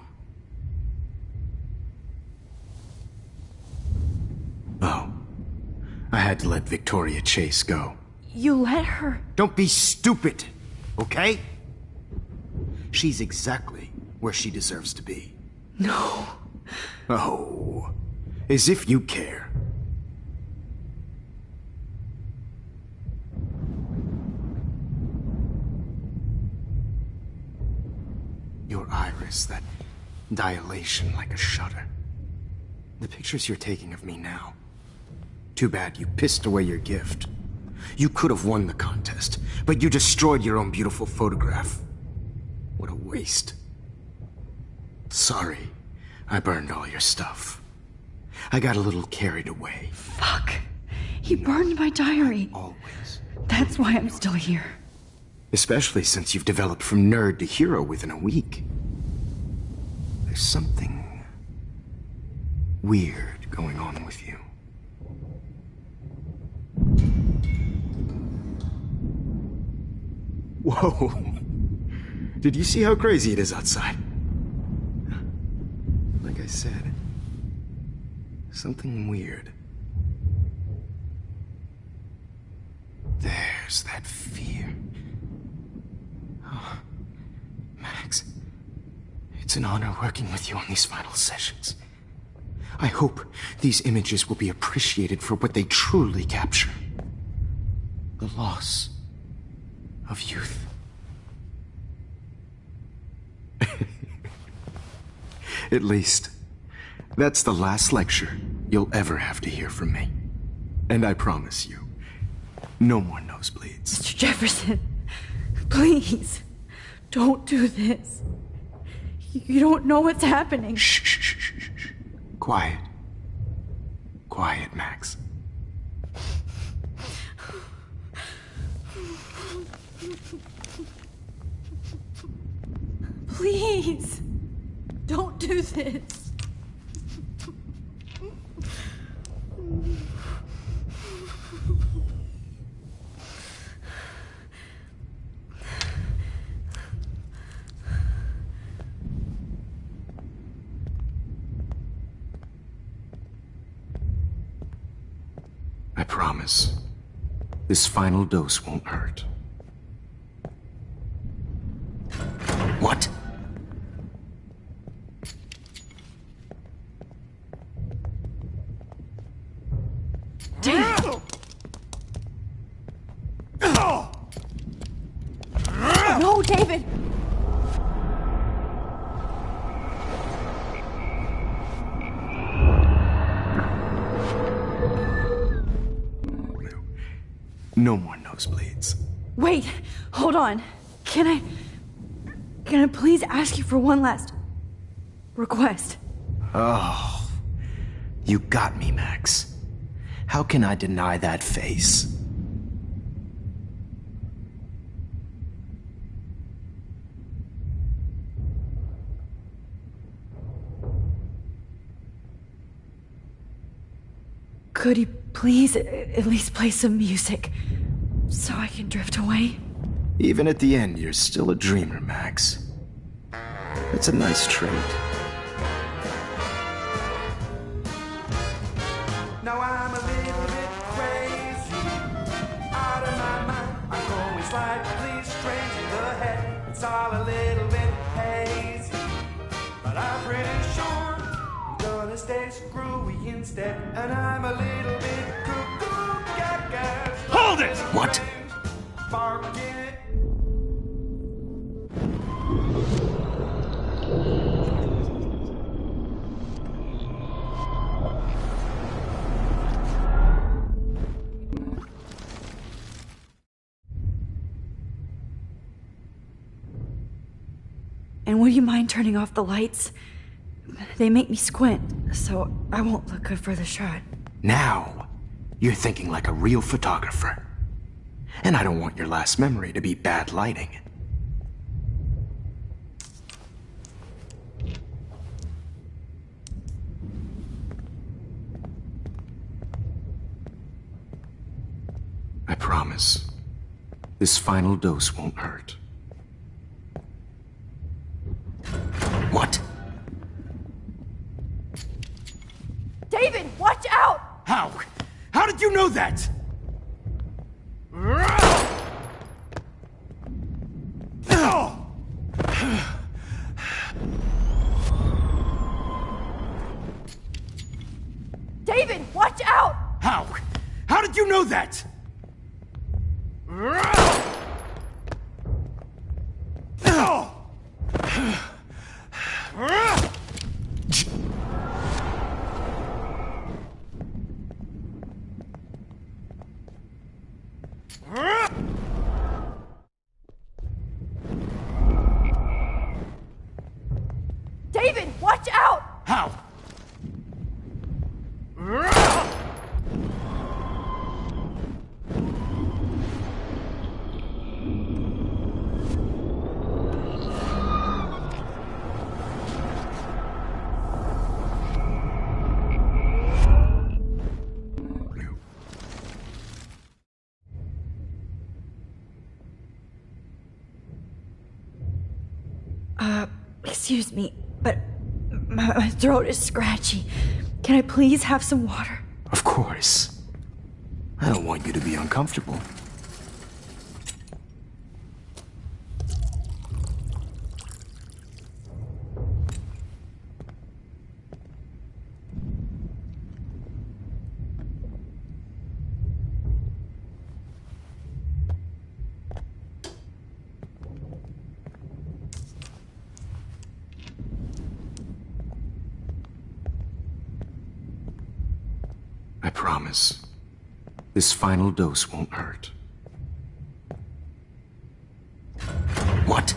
Oh, I had to let Victoria Chase go. You let her? Don't be stupid, okay? She's exactly where she deserves to be. No. Oh, as if you care. Your iris, that dilation like a shutter. The pictures you're taking of me now. Too bad you pissed away your gift. You could have won the contest, but you destroyed your own beautiful photograph. What a waste. Sorry, I burned all your stuff. I got a little carried away. Fuck. He burned my diary. Always. That's why I'm still here. Especially since you've developed from nerd to hero within a week. There's something weird going on with you. Whoa. Did you see how crazy it is outside? Like I said, something weird. There's that fear. Oh, Max, it's an honor working with you on these final sessions. I hope these images will be appreciated for what they truly capture. The loss of youth. At least, that's the last lecture you'll ever have to hear from me. And I promise you, no more nosebleeds. Mr. Jefferson, please, don't do this. You don't know what's happening. Shh, shh, shh, shh, shh. Quiet. Quiet, Max. Please, don't do this. I promise, this final dose won't hurt. What? Damn! No, David! No more nosebleeds. Wait, hold on. Can I please ask you for one last request? Oh, you got me, Max. How can I deny that face? Could you please at least play some music so I can drift away? Even at the end, you're still a dreamer, Max. It's a nice trait. Now I'm a little bit crazy, out of my mind. I'm going slightly strange in the head. It's all a little bit hazy, but I'm pretty sure I'm gonna stay screwy instead. And I'm a little bit cuckoo, gaga. Hold it! What? Barking it. And would you mind turning off the lights? They make me squint, so I won't look good for the shot. Now, you're thinking like a real photographer. And I don't want your last memory to be bad lighting. I promise. This final dose won't hurt. What? David, watch out! How? How did you know that? David, watch out! How? How did you know that? David, watch out! How? Excuse me, but my throat is scratchy. Can I please have some water? Of course. I don't want you to be uncomfortable. I promise. This final dose won't hurt. What?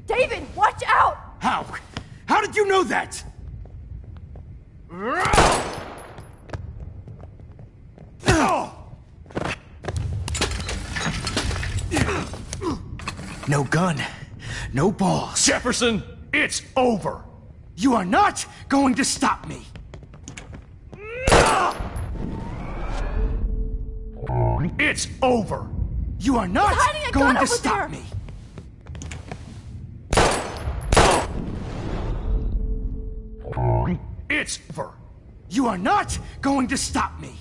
David, watch out! How? How did you know that? No gun. No balls. Jefferson, it's over. You are not going to stop me. It's over. You are not going to stop me. It's over. You are not going to stop me.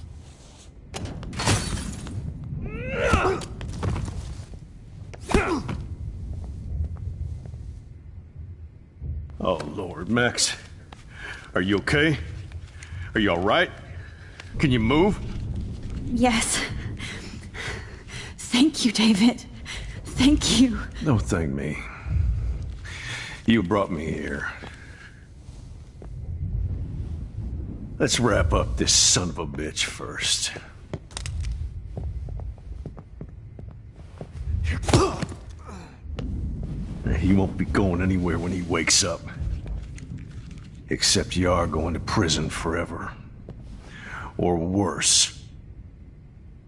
Oh, Lord, Max. Are you okay? Are you all right? Can you move? Yes. Thank you, David. Thank you. Don't thank me. You brought me here. Let's wrap up this son of a bitch first. He won't be going anywhere when he wakes up. Except you are going to prison forever. Or worse.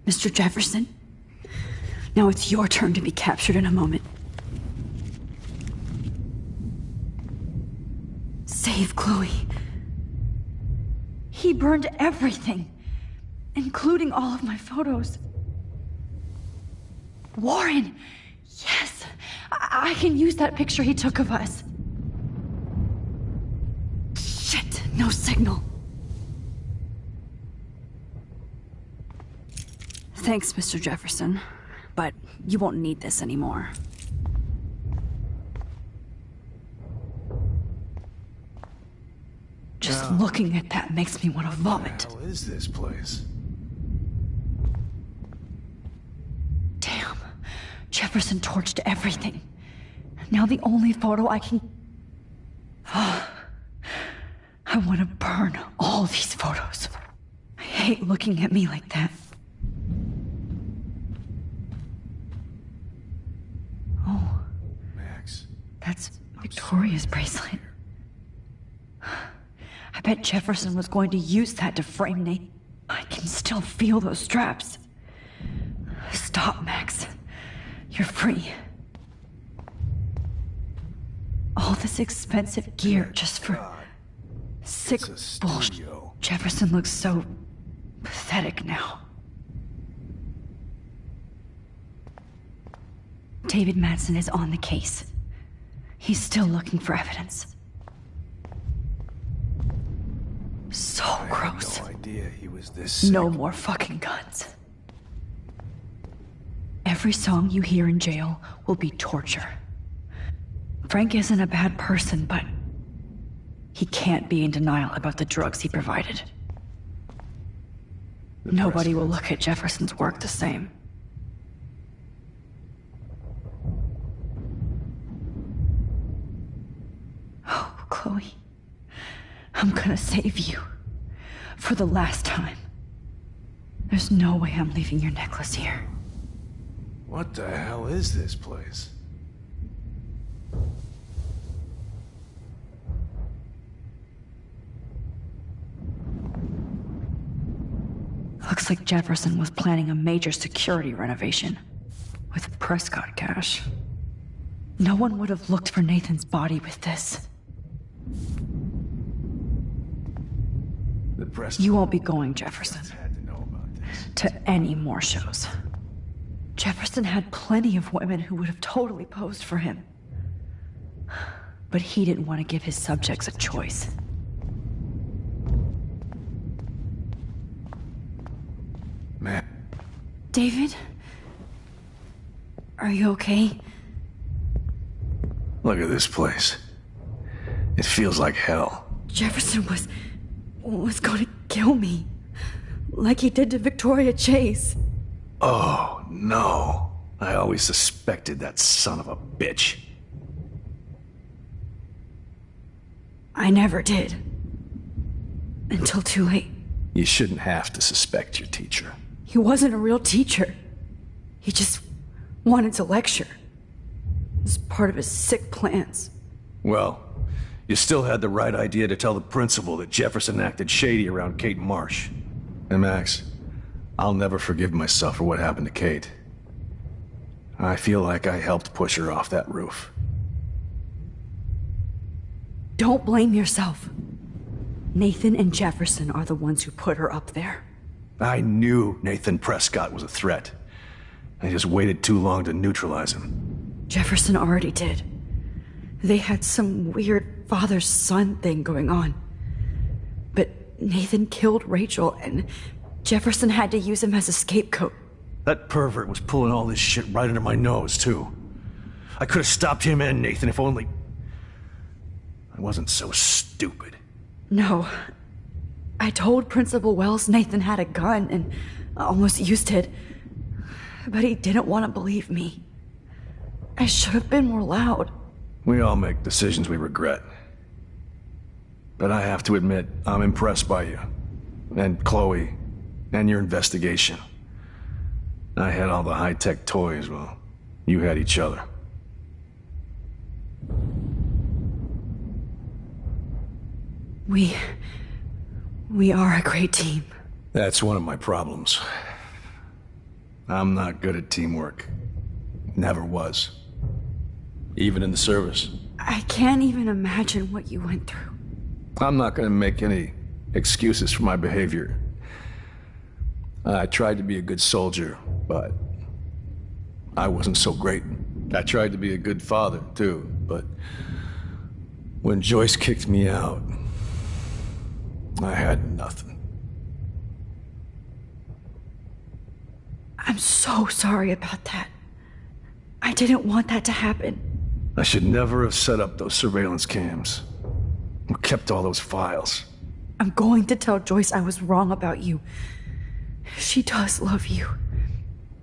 Mr. Jefferson, now it's your turn to be captured in a moment. Save Chloe. He burned everything, including all of my photos. Warren! Yes! I can use that picture he took of us. Shit, no signal. Thanks, Mr. Jefferson, but you won't need this anymore. Just looking at that makes me want to vomit. What is this place? Damn. Jefferson torched everything. Now the only photo I can... I want to burn all these photos. I hate looking at me like that. Oh. Max. That's Victoria's bracelet. I bet Jefferson was going to use that to frame Nate. I can still feel those straps. Stop, Max. You're free. All this expensive gear just for Sick bullshit. Jefferson looks so pathetic now. David Madsen is on the case. He's still looking for evidence. So gross. I had no idea he was this sick. No more fucking guns. Every song you hear in jail will be torture. Frank isn't a bad person, but he can't be in denial about the drugs he provided. Nobody will look at Jefferson's work the same. Oh, Chloe. I'm gonna save you. For the last time. There's no way I'm leaving your necklace here. What the hell is this place? Looks like Jefferson was planning a major security renovation. With Prescott cash. No one would have looked for Nathan's body with this. You won't be going, Jefferson. To any more shows. Jefferson had plenty of women who would have totally posed for him. But he didn't want to give his subjects a choice. Man. David? Are you okay? Look at this place. It feels like hell. Jefferson was going to kill me. Like he did to Victoria Chase. Oh, no. I always suspected that son of a bitch. I never did. Until too late. You shouldn't have to suspect your teacher. He wasn't a real teacher. He just wanted to lecture. It was part of his sick plans. Well, you still had the right idea to tell the principal that Jefferson acted shady around Kate Marsh. And Max, I'll never forgive myself for what happened to Kate. I feel like I helped push her off that roof. Don't blame yourself. Nathan and Jefferson are the ones who put her up there. I knew Nathan Prescott was a threat. I just waited too long to neutralize him. Jefferson already did. They had some weird father-son thing going on. But Nathan killed Rachel, and Jefferson had to use him as a scapegoat. That pervert was pulling all this shit right under my nose, too. I could have stopped him and Nathan if only... I wasn't so stupid. No. I told Principal Wells Nathan had a gun and almost used it. But he didn't want to believe me. I should have been more loud. We all make decisions we regret. But I have to admit, I'm impressed by you. And Chloe. And your investigation. I had all the high-tech toys, well, you had each other. We are a great team. That's one of my problems. I'm not good at teamwork. Never was. Even in the service. I can't even imagine what you went through. I'm not gonna make any excuses for my behavior. I tried to be a good soldier, but I wasn't so great. I tried to be a good father, too, but when Joyce kicked me out, I had nothing. I'm so sorry about that. I didn't want that to happen. I should never have set up those surveillance cams. Or kept all those files. I'm going to tell Joyce I was wrong about you. She does love you.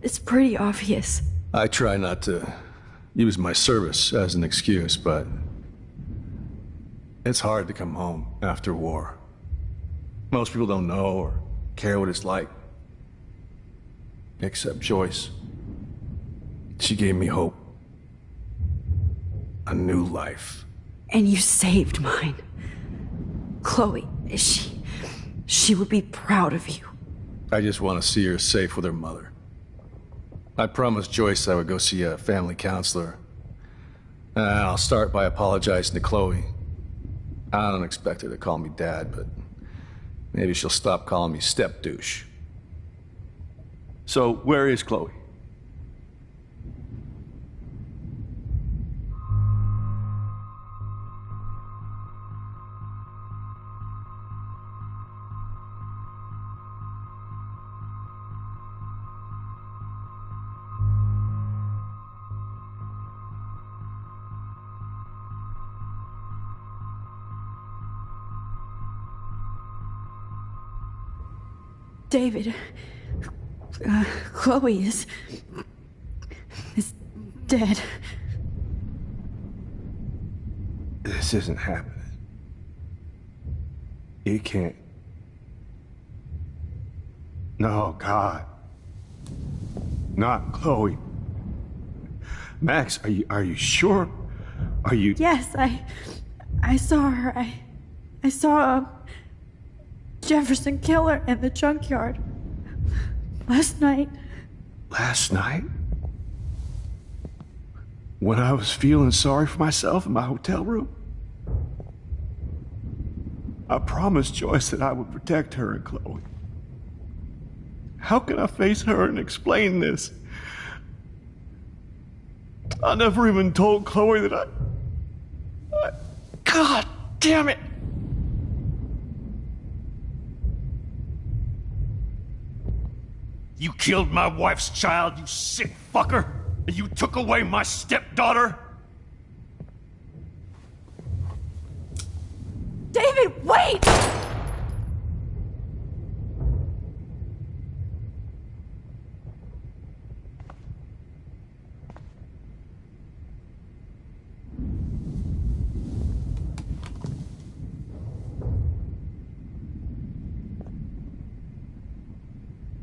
It's pretty obvious. I try not to use my service as an excuse, but it's hard to come home after war. Most people don't know or care what it's like. Except Joyce. She gave me hope. A new life. And you saved mine. Chloe, she would be proud of you. I just want to see her safe with her mother. I promised Joyce I would go see a family counselor. I'll start by apologizing to Chloe. I don't expect her to call me dad, but maybe she'll stop calling me step douche. So, where is Chloe? David, Chloe is dead. This isn't happening. It can't. No, God. Not Chloe. Max, are you sure? Are you... Yes, I saw her. I saw Jefferson kill her in the junkyard last night. Last night? When I was feeling sorry for myself in my hotel room? I promised Joyce that I would protect her and Chloe. How can I face her and explain this? I never even told Chloe that I... God damn it! You killed my wife's child, you sick fucker! And you took away my stepdaughter? David, wait!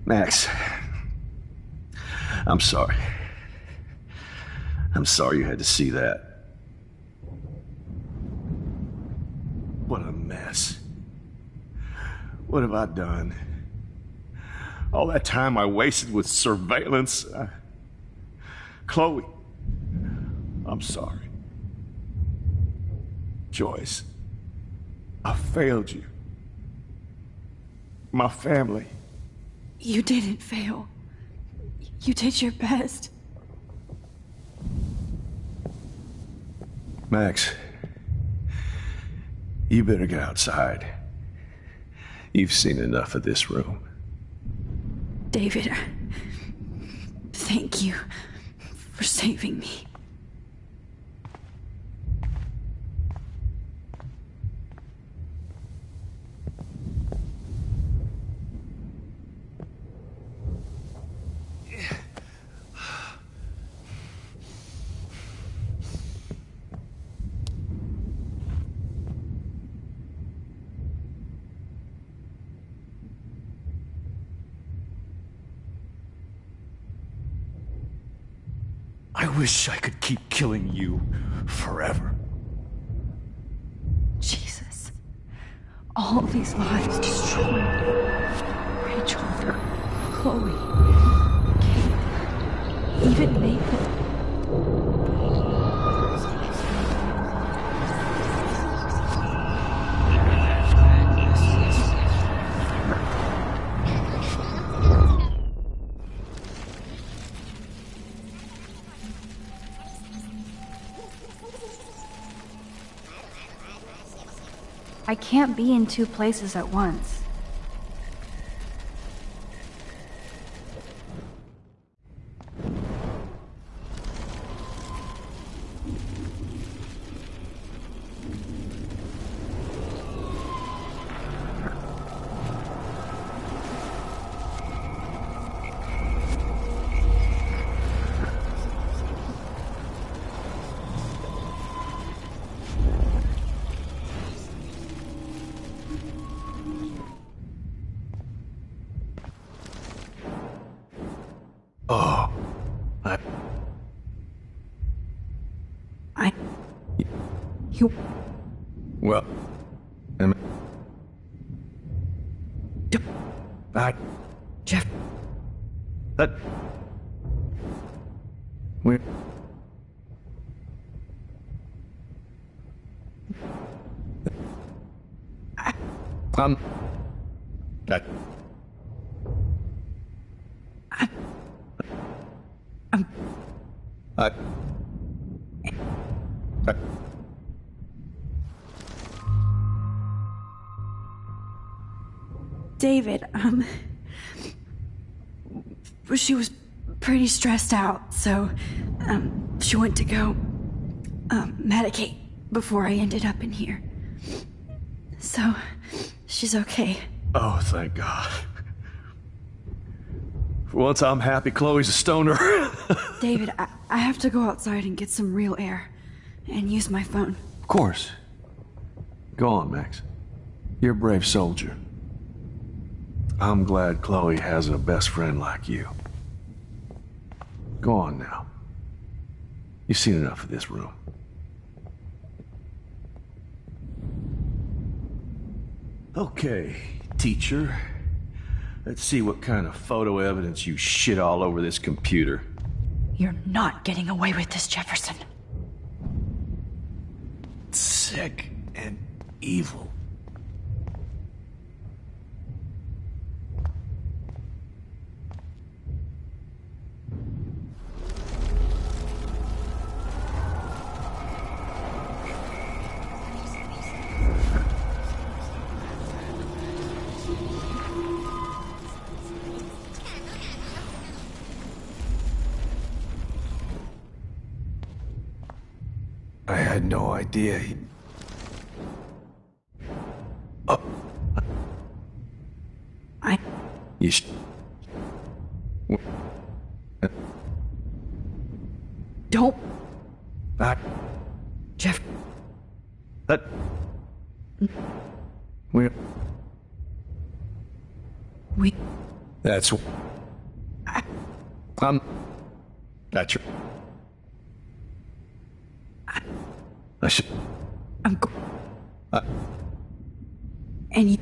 Max, I'm sorry. I'm sorry you had to see that. What a mess. What have I done? All that time I wasted with surveillance. Chloe, I'm sorry. Joyce, I failed you. My family. You didn't fail. You did your best. Max, you better get outside. You've seen enough of this room. David, thank you for saving me. I wish I could keep killing you forever. Jesus. All of these lives destroyed. Rachel, Chloe, Kate, even Nathan. I can't be in two places at once. Oh, You... Well, Jeff... That... Where... That. David, she was pretty stressed out, so, she went to go, medicate before I ended up in here. So, she's okay. Oh, thank God. For once, I'm happy Chloe's a stoner. David, I have to go outside and get some real air, and use my phone. Of course. Go on, Max. You're a brave soldier. I'm glad Chloe has a best friend like you. Go on now. You've seen enough of this room. Okay, teacher. Let's see what kind of photo evidence you shit all over this computer. You're not getting away with this, Jefferson. Sick and evil. I had no idea he... Oh. You Don't... Jeff... That... We... That's... That's your... I should... And you...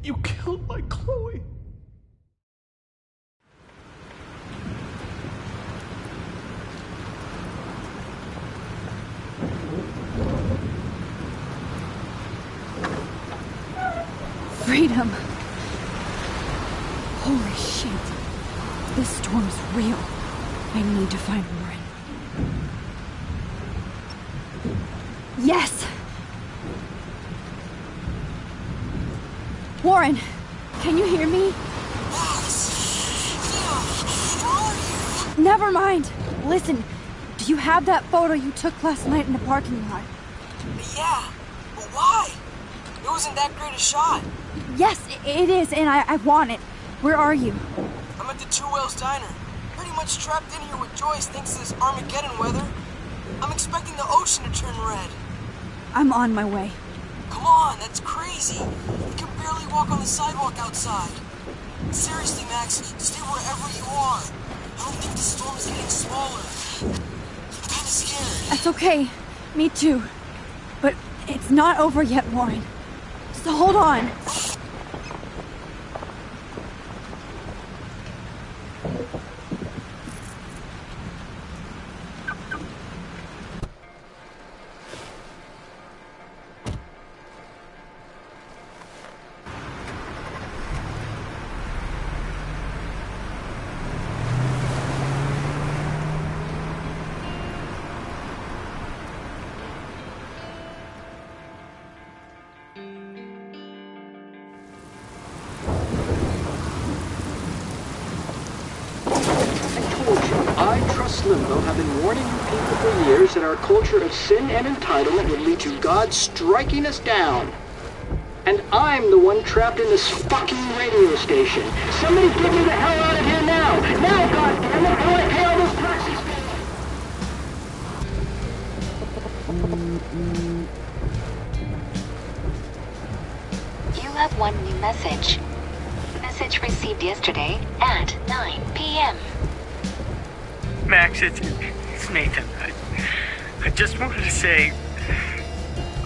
You killed my Chloe. Freedom. Holy shit. This storm's real. I need to find Warren. Yes! Warren, can you hear me? Never mind. Listen, do you have that photo you took last night in the parking lot? Yeah, but why? It wasn't that great a shot. Yes, it is, and I want it. Where are you? I'm at the Two Whales Diner. Pretty much trapped in here with Joyce thanks to this Armageddon weather. I'm expecting the ocean to turn red. I'm on my way. Come on, that's crazy. You can barely walk on the sidewalk outside. Seriously, Max, stay wherever you are. I don't think the storm is getting smaller. I'm kinda scared. That's okay. Me too. But it's not over yet, Warren. So hold on. Limbo have been warning you people for years that our culture of sin and entitlement would lead to God striking us down. And I'm the one trapped in this fucking radio station. Somebody get me the hell out of here now! Now, goddammit, how do I pay all those taxes? You have one new message. Message received yesterday at 9 p.m. Max, it's Nathan. I just wanted to say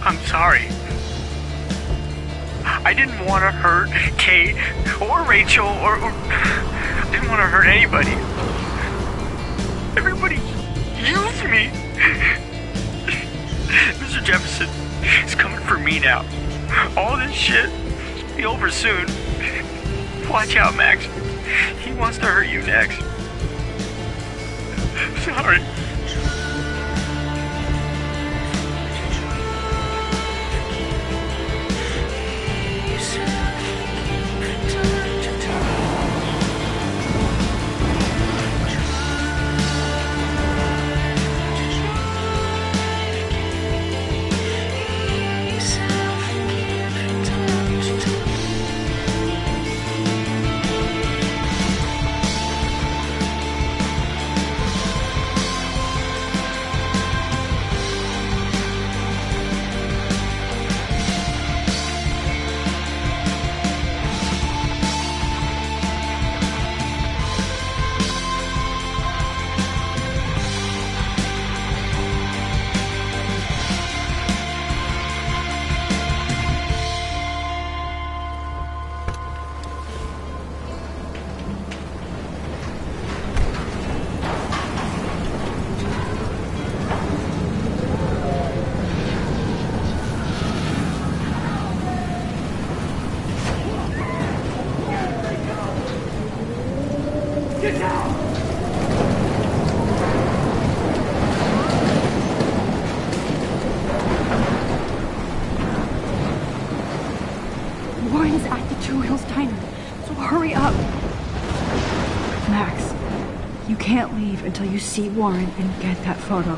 I'm sorry. sorry. I didn't want to hurt Kate or Rachel or I didn't want to hurt anybody. Everybody used me. Mr. Jefferson is coming for me now. All this shit will be over soon. Watch out, Max. He wants to hurt you next. Sorry. Warren is at the Two Wheels Diner, so hurry up. Max, you can't leave until you see Warren and get that photo.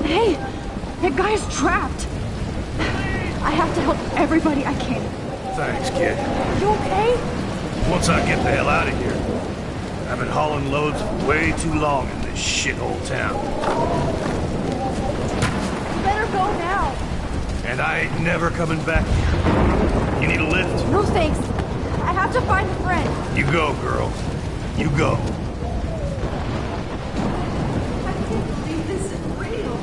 Hey, that guy's trapped. I have to help everybody I can. Thanks, kid. You okay? Once I get the hell out of here. I've been hauling loads for way too long in this shithole town. You better go now. And I ain't never coming back here. You need a lift? No thanks. I have to find a friend. You go, girl. You go. I can't believe this is real.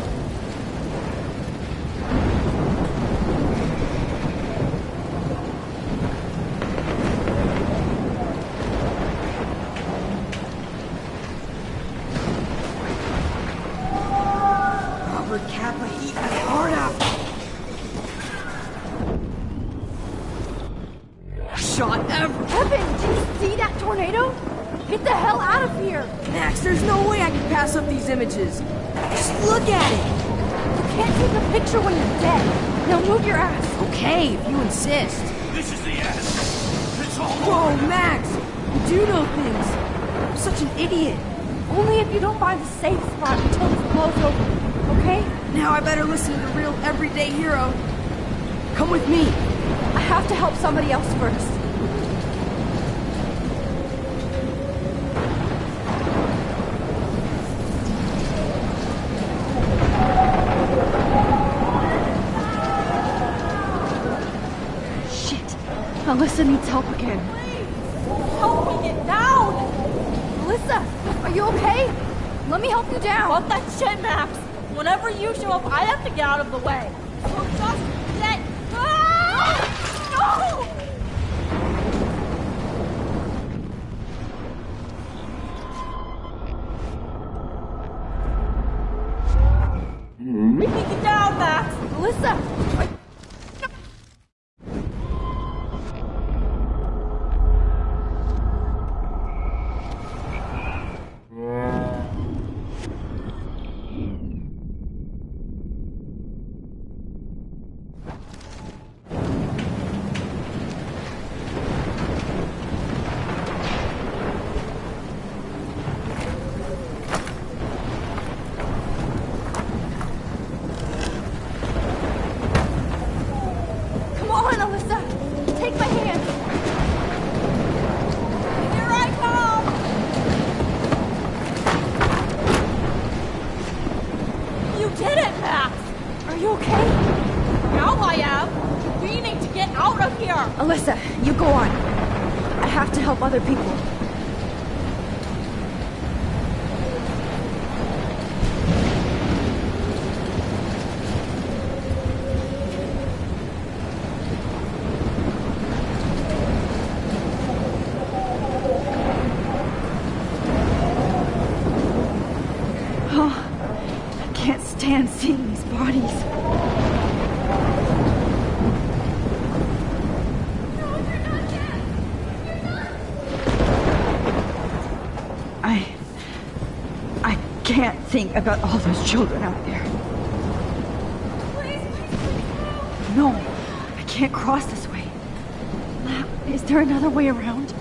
Robert Kappa, eat my heart out. Shot ever. Evan, did you see that tornado? Get the hell out of here. Max, there's no way I can pass up these images. Just look at it. You can't take a picture when you're dead. Now move your ass. Okay, if you insist. This is the end. It's all Whoa, Max! You do know things. I'm such an idiot. Only if you don't find a safe spot until this blows over, okay? Now I better listen to the real everyday hero. Come with me. I have to help somebody else first. Shit. Alyssa needs help again. Help me get down! Alyssa, are you okay? Let me help you down. Fuck that shit, Max. Whenever you show up, I have to get out of the way. So just get... Ah! No! Get down, Max! Alyssa! Come on, Alyssa! Take my hand! Here I come! You did it, Max! Are you okay? Now I am! We need to get out of here! Alyssa, you go on. I have to help other people. stand seeing these bodies. I can't think about all those children out there. No, I can't cross this way. Is there another way around?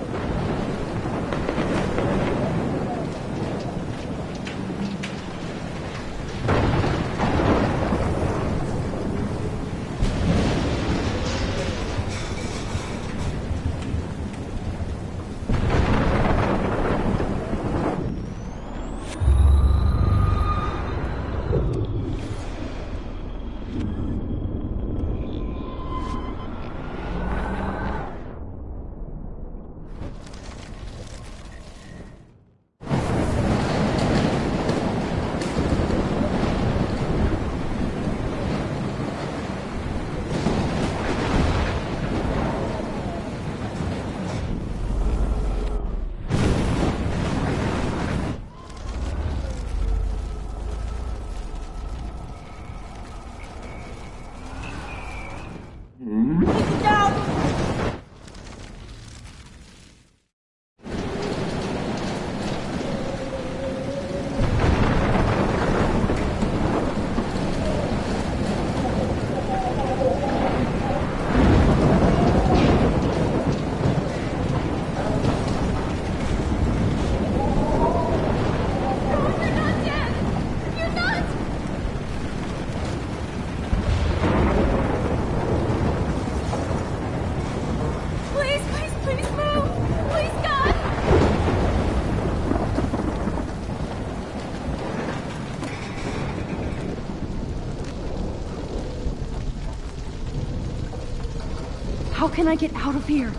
How can I get out of here?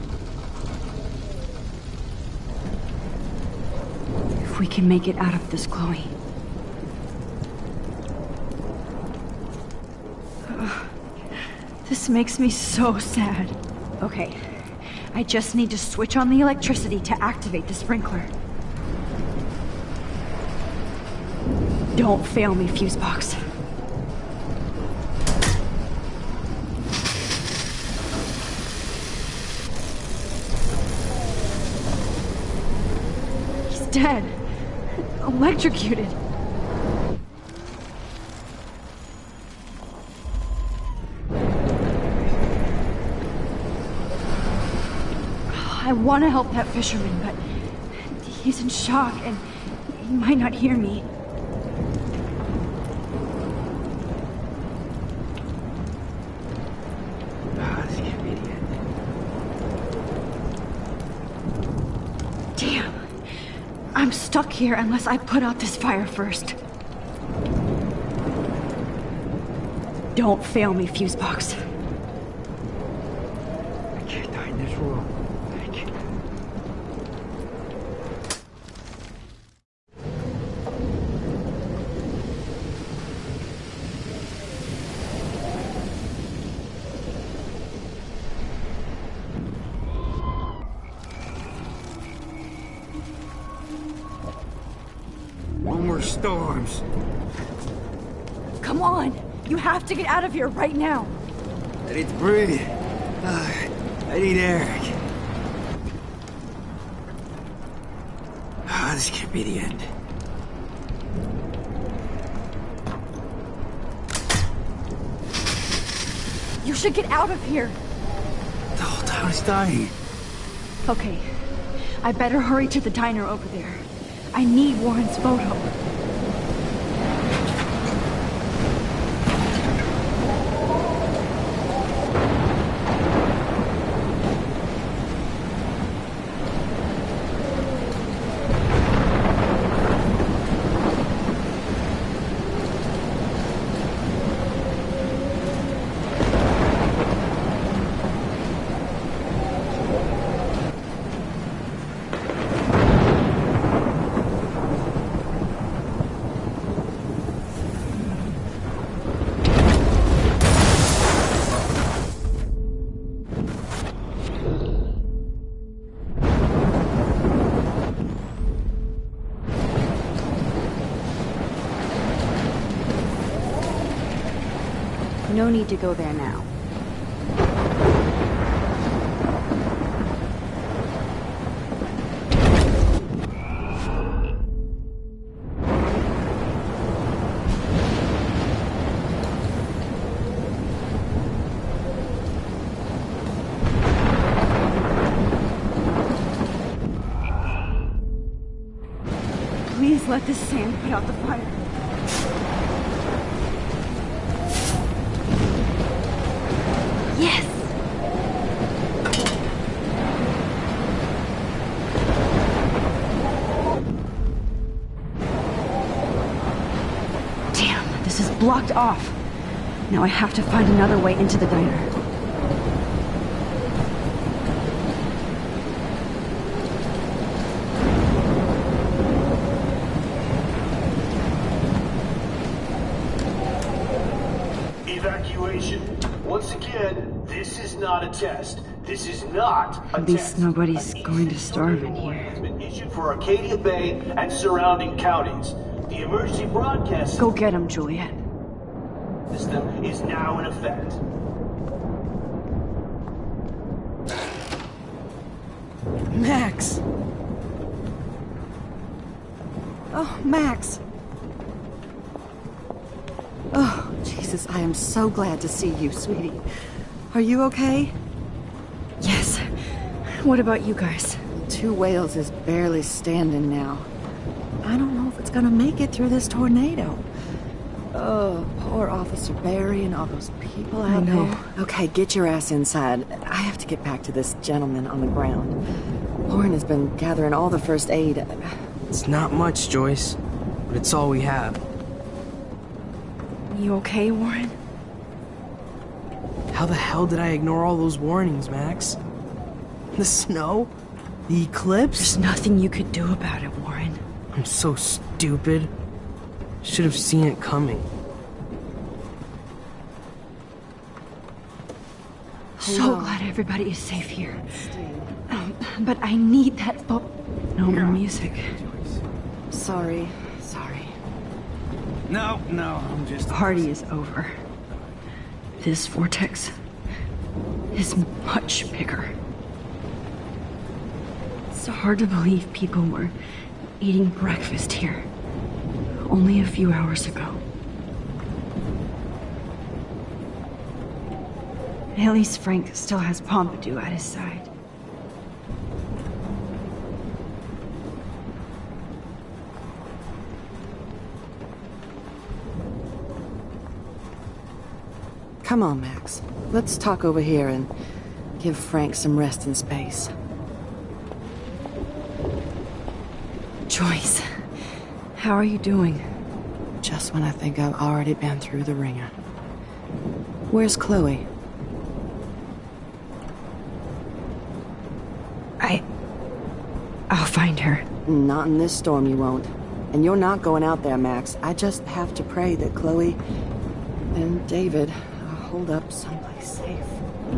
If we can make it out of this, Chloe. This makes me so sad. Okay, I just need to switch on the electricity to activate the sprinkler. Don't fail me, fuse box. Dead. Electrocuted. I want to help that fisherman, but he's in shock and he might not hear me. Damn. I'm stuck here unless I put out this fire first. Don't fail me, fuse box. I can't die in this world. I can't. One more storms. Come on! You have to get out of here right now! I need to breathe. I need air. This can't be the end. You should get out of here! The whole town is dying. Okay, I better hurry to the diner over there. I need Warren's photo. No need to go there now. Please let this sand put out the fire. Yes! Damn, this is blocked off. Now I have to find another way into the diner. Evacuation. Once again, this is not a test. This is not a At least test. nobody's going to starve in here. Has been issued for Arcadia Bay and surrounding counties. The emergency broadcast Go get him, Juliet. system is now in effect. Max! Oh, Max! Oh, Jesus, I am so glad to see you, sweetie. Are you okay? Yes. What about you guys? Two Whales is barely standing now. I don't know if it's gonna make it through this tornado. Oh, poor Officer Barry and all those people out there. Okay, get your ass inside. I have to get back to this gentleman on the ground. Lauren has been gathering all the first aid. It's not much, Joyce, but it's all we have. You okay, Warren? How the hell did I ignore all those warnings, Max? The snow? The eclipse? There's nothing you could do about it, Warren. I'm so stupid. Should have seen it coming. So glad everybody is safe here. But I need that book. No more music. Sorry. No, I'm just... The party is over. This vortex is much bigger. It's hard to believe people were eating breakfast here only a few hours ago. At least Frank still has Pompidou at his side. Come on, Max. Let's talk over here and give Frank some rest and space. Joyce, how are you doing? Just when I think I've already been through the ringer. Where's Chloe? I'll find her. Not in this storm, you won't. And you're not going out there, Max. I just have to pray that Chloe and David hold up someplace safe.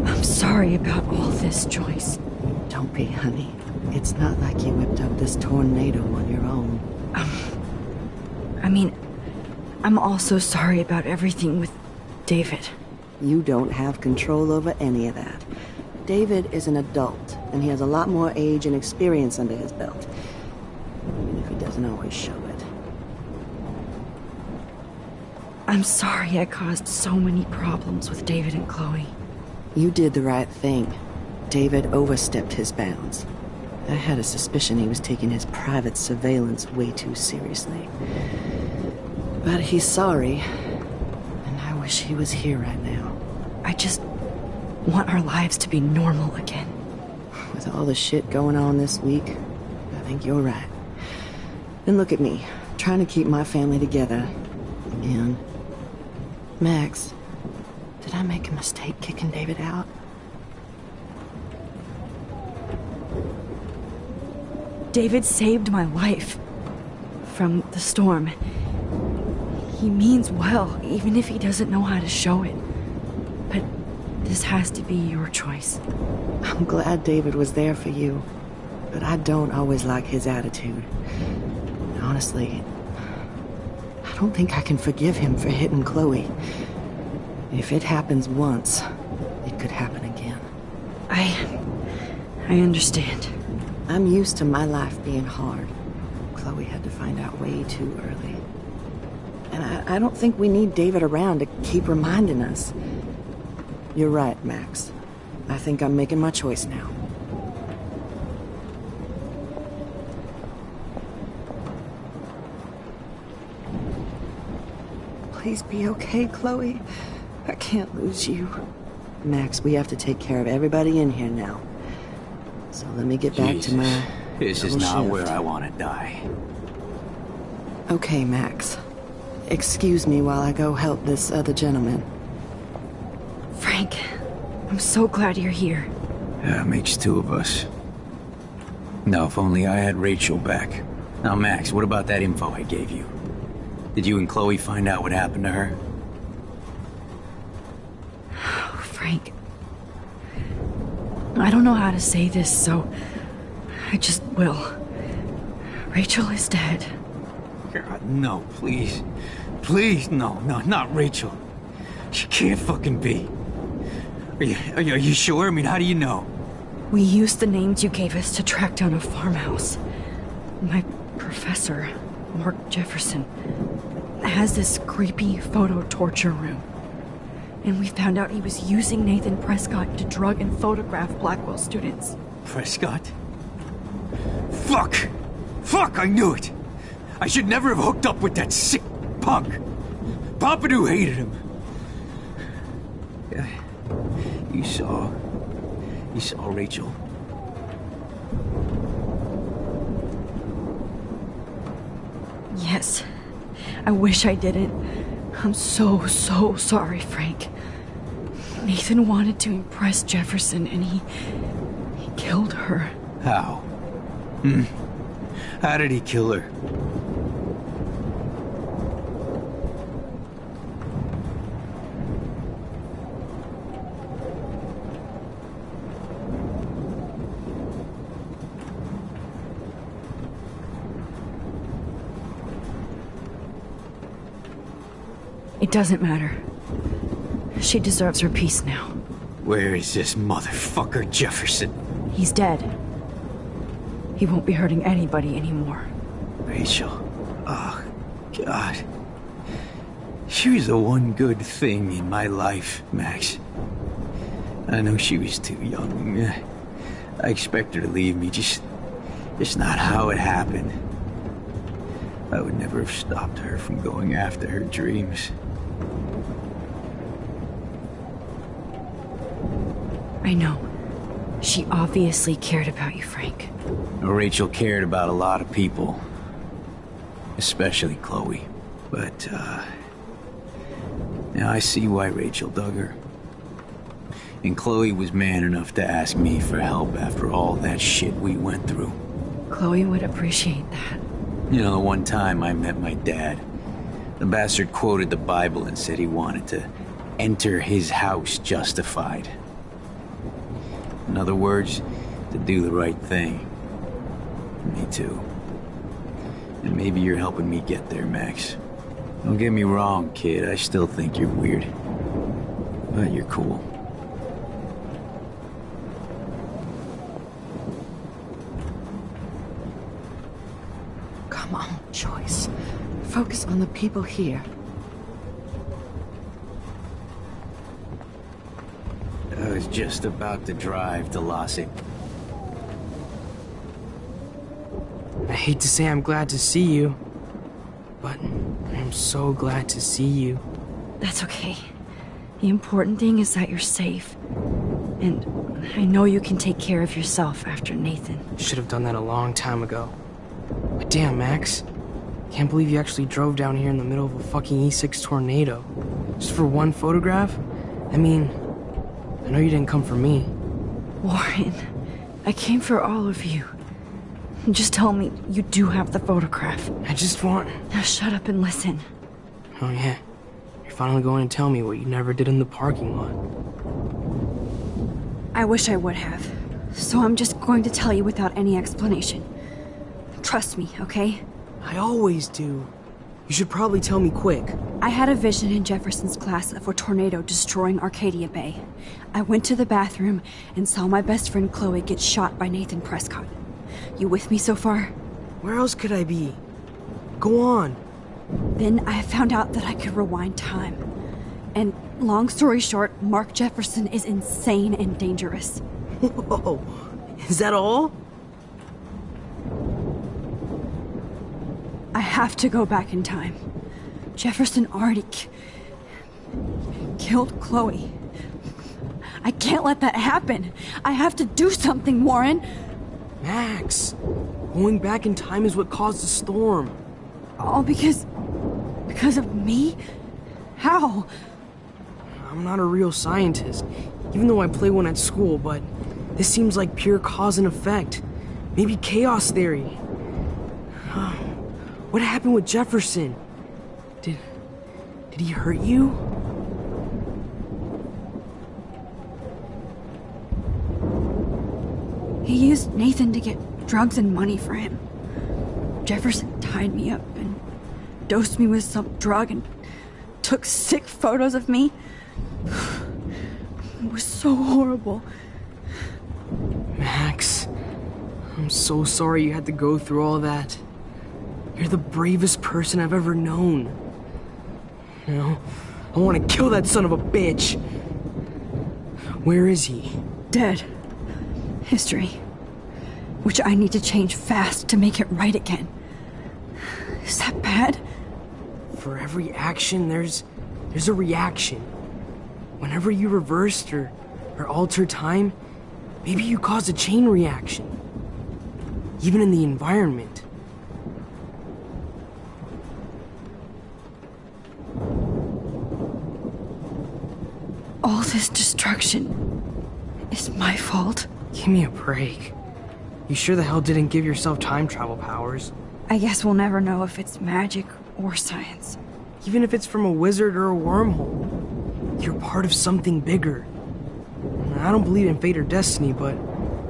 I'm sorry about all this, Joyce. Don't be, honey. It's not like you whipped up this tornado on your own. I'm also sorry about everything with David. You don't have control over any of that. David is an adult, and he has a lot more age and experience under his belt. Even if he doesn't always show it. I'm sorry I caused so many problems with David and Chloe. You did the right thing. David overstepped his bounds. I had a suspicion he was taking his private surveillance way too seriously. But he's sorry, and I wish he was here right now. I just want our lives to be normal again. With all the shit going on this week, I think you're right. And look at me, trying to keep my family together. And Max, did I make a mistake kicking David out? David saved my life from the storm. He means well, even if he doesn't know how to show it. But this has to be your choice. I'm glad David was there for you, but I don't always like his attitude. Honestly, I don't think I can forgive him for hitting Chloe. If it happens once, it could happen again. I understand. I'm used to my life being hard. Chloe had to find out way too early. And I don't think we need David around to keep reminding us. You're right, Max. I think I'm making my choice now. Please be okay, Chloe. I can't lose you. Max, we have to take care of everybody in here now. So let me get back to my This is not where I want to die. Okay, Max. Excuse me while I go help this other gentleman. Frank, I'm so glad you're here. Yeah, makes two of us. Now, if only I had Rachel back. Now, Max, what about that info I gave you? Did you and Chloe find out what happened to her? Oh, Frank. I don't know how to say this, so I just will. Rachel is dead. God, no, please. Please, no, not Rachel. She can't fucking be. Are you sure? I mean, how do you know? We used the names you gave us to track down a farmhouse. My professor, Mark Jefferson, has this creepy photo torture room. And we found out he was using Nathan Prescott to drug and photograph Blackwell students. Prescott? Fuck! Fuck, I knew it! I should never have hooked up with that sick punk! Pompidou hated him. Yeah. You saw Rachel. Yes. I wish I didn't. I'm so sorry, Frank. Nathan wanted to impress Jefferson, and he killed her. How? How did he kill her? It doesn't matter. She deserves her peace now. Where is this motherfucker Jefferson? He's dead. He won't be hurting anybody anymore. Rachel. Oh, God. She was the one good thing in my life, Max. I know she was too young. I expect her to leave me, just not how it happened. I would never have stopped her from going after her dreams. I know. She obviously cared about you, Frank. Rachel cared about a lot of people. Especially Chloe. But, now I see why Rachel dug her. And Chloe was man enough to ask me for help after all that shit we went through. Chloe would appreciate that. You know, the one time I met my dad, the bastard quoted the Bible and said he wanted to enter his house justified. In other words, to do the right thing. Me too. And maybe you're helping me get there, Max. Don't get me wrong, kid. I still think you're weird. But you're cool. Come on, Joyce. Focus on the people here. I was just about to drive to Los Angeles. I hate to say I'm glad to see you, but I'm so glad to see you. That's okay. The important thing is that you're safe. And I know you can take care of yourself after Nathan. Should have done that a long time ago. But damn, Max. Can't believe you actually drove down here in the middle of a fucking E6 tornado. Just for one photograph? I mean, I know you didn't come for me. Warren, I came for all of you. Just tell me you do have the photograph. I just want... Now shut up and listen. Oh yeah, you're finally going to tell me what you never did in the parking lot. I wish I would have. So I'm just going to tell you without any explanation. Trust me, okay? I always do. You should probably tell me quick. I had a vision in Jefferson's class of a tornado destroying Arcadia Bay. I went to the bathroom and saw my best friend Chloe get shot by Nathan Prescott. You with me so far? Where else could I be? Go on. Then I found out that I could rewind time. And long story short, Mark Jefferson is insane and dangerous. Whoa. Is that all? I have to go back in time. Jefferson already killed Chloe. I can't let that happen. I have to do something, Warren. Max, going back in time is what caused the storm. All because of me? How? I'm not a real scientist, even though I play one at school, but this seems like pure cause and effect. Maybe chaos theory. What happened with Jefferson? Did he hurt you? He used Nathan to get drugs and money for him. Jefferson tied me up and dosed me with some drug and took sick photos of me. It was so horrible. Max, I'm so sorry you had to go through all that. You're the bravest person I've ever known. You know, I want to kill that son of a bitch. Where is he? Dead. History. Which I need to change fast to make it right again. Is that bad? For every action, there's a reaction. Whenever you reversed or altered time, maybe you caused a chain reaction. Even in the environment. All this destruction is my fault. Give me a break. You sure the hell didn't give yourself time travel powers? I guess we'll never know if it's magic or science. Even if it's from a wizard or a wormhole, you're part of something bigger. I don't believe in fate or destiny, but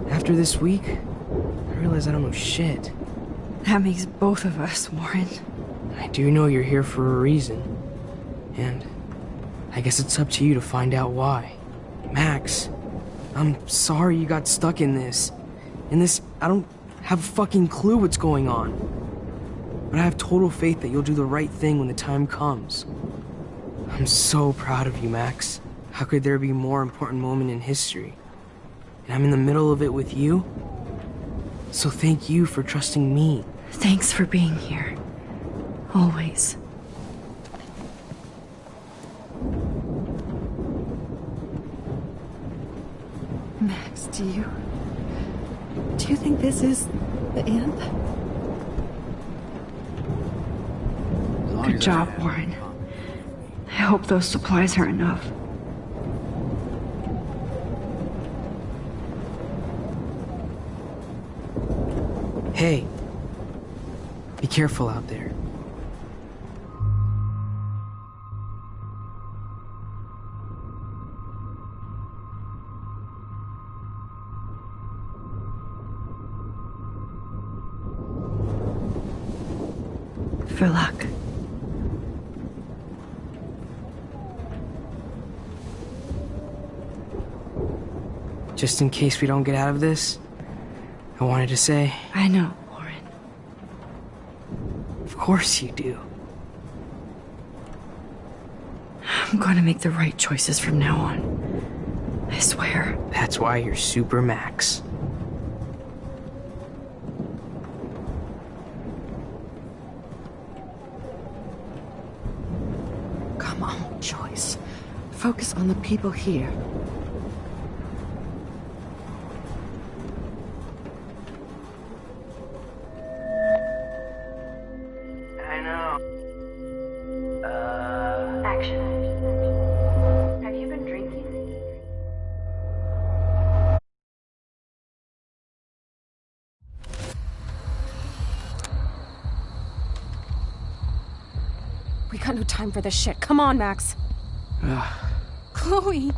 after this week, I realize I don't know shit. That makes both of us, Warren. I do know you're here for a reason. And I guess it's up to you to find out why. Max, I'm sorry you got stuck in this. I don't have a fucking clue what's going on. But I have total faith that you'll do the right thing when the time comes. I'm so proud of you, Max. How could there be a more important moment in history? And I'm in the middle of it with you. So thank you for trusting me. Thanks for being here. Always. Max, do you think this is the end? Good job, Warren. I hope those supplies are enough. Hey, be careful out there. For luck. Just in case we don't get out of this, I wanted to say... I know, Warren. Of course you do. I'm going to make the right choices from now on. I swear. That's why you're Super Max. Come on, Joyce. Focus on the people here. I know. Action. Have you been drinking? We got no time for this shit. Come on, Max. Chloe.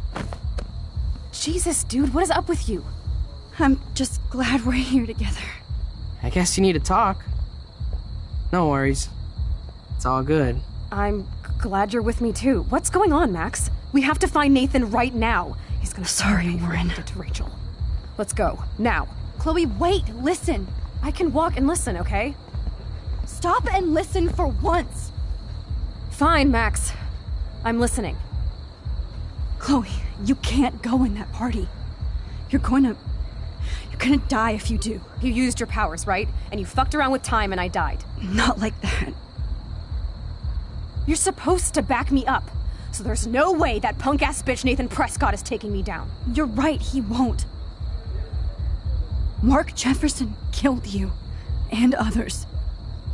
Jesus, dude, what is up with you? I'm just glad we're here together. I guess you need to talk. No worries. It's It's all good. I'm glad you're with me too. What's going on, Max? We have to find Nathan right now. He's gonna Sorry, Warren. it to Rachel. Let's go, now. Chloe, wait, listen. I can walk and listen, okay? Stop and listen for once. Fine, Max. I'm listening. Chloe, you can't go in that party. You're gonna die if you do. You used your powers, right? And you fucked around with time and I died. Not like that. You're supposed to back me up. So there's no way that punk-ass bitch Nathan Prescott is taking me down. You're right, he won't. Mark Jefferson killed you. And others.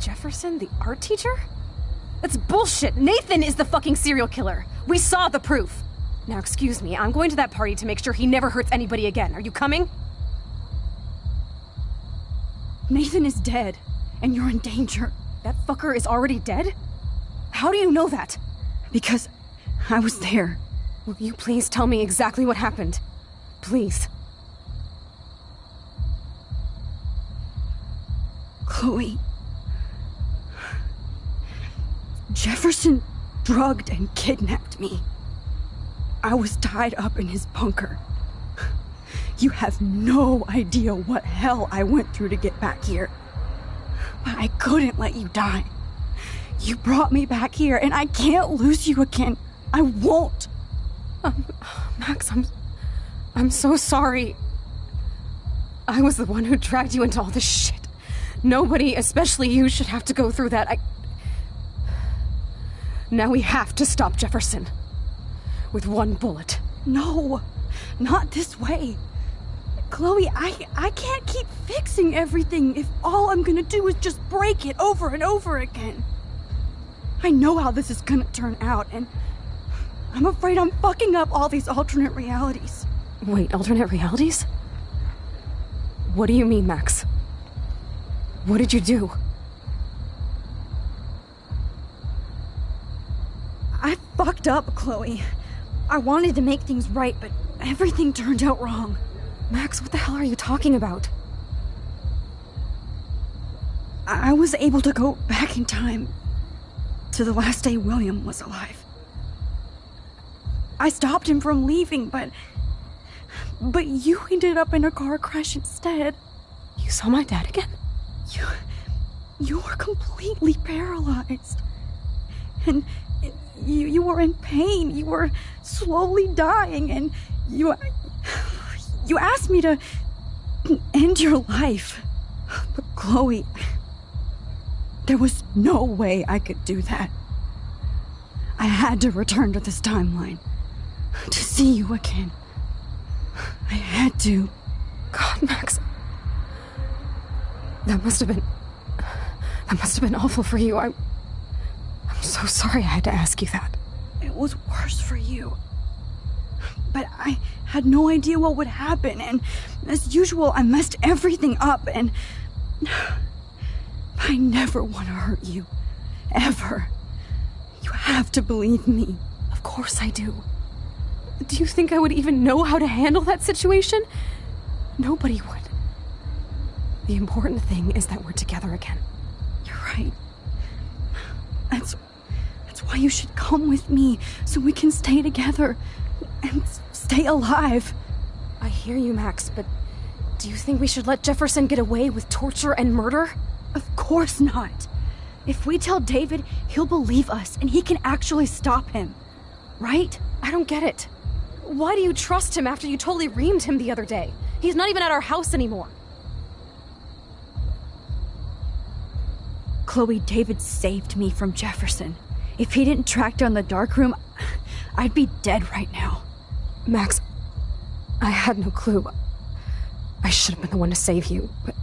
Jefferson, the art teacher? That's bullshit. Nathan is the fucking serial killer. We saw the proof. Now, excuse me, I'm going to that party to make sure he never hurts anybody again. Are you coming? Nathan is dead, and you're in danger. That fucker is already dead? How do you know that? Because I was there. Will you please tell me exactly what happened? Please. Chloe. Jefferson drugged and kidnapped me. I was tied up in his bunker. You have no idea what hell I went through to get back here. But I couldn't let you die. You brought me back here, and I can't lose you again. I won't. Max, I'm so sorry. I was the one who dragged you into all this shit. Nobody, especially you, should have to go through that. Now we have to stop Jefferson. With one bullet. No, not this way. Chloe, I can't keep fixing everything if all I'm gonna do is just break it over and over again. I know how this is gonna turn out, and I'm afraid I'm fucking up all these alternate realities. Wait, alternate realities? What do you mean, Max? What did you do? I fucked up, Chloe. I wanted to make things right, but everything turned out wrong. Max, what the hell are you talking about? I was able to go back in time to the last day William was alive. I stopped him from leaving, but you ended up in a car crash instead. You saw my dad again? You were completely paralyzed. And you were in pain. You were slowly dying, and you asked me to end your life. But Chloe, there was no way I could do that. I had to return to this timeline to see you again. I had to. God, Max. That must have been awful for you. I'm so sorry I had to ask you that. It was worse for you. But I had no idea what would happen, and as usual, I messed everything up, and I never want to hurt you. Ever. You have to believe me. Of course I do. Do you think I would even know how to handle that situation? Nobody would. The important thing is that we're together again. You're right. That's why you should come with me, so we can stay together and stay alive. I hear you, Max, but do you think we should let Jefferson get away with torture and murder? Of course not. If we tell David, he'll believe us, and he can actually stop him. Right? I don't get it. Why do you trust him after you totally reamed him the other day? He's not even at our house anymore. Chloe, David saved me from Jefferson. If he didn't track down the darkroom, I'd be dead right now. Max, I had no clue. I should have been the one to save you, but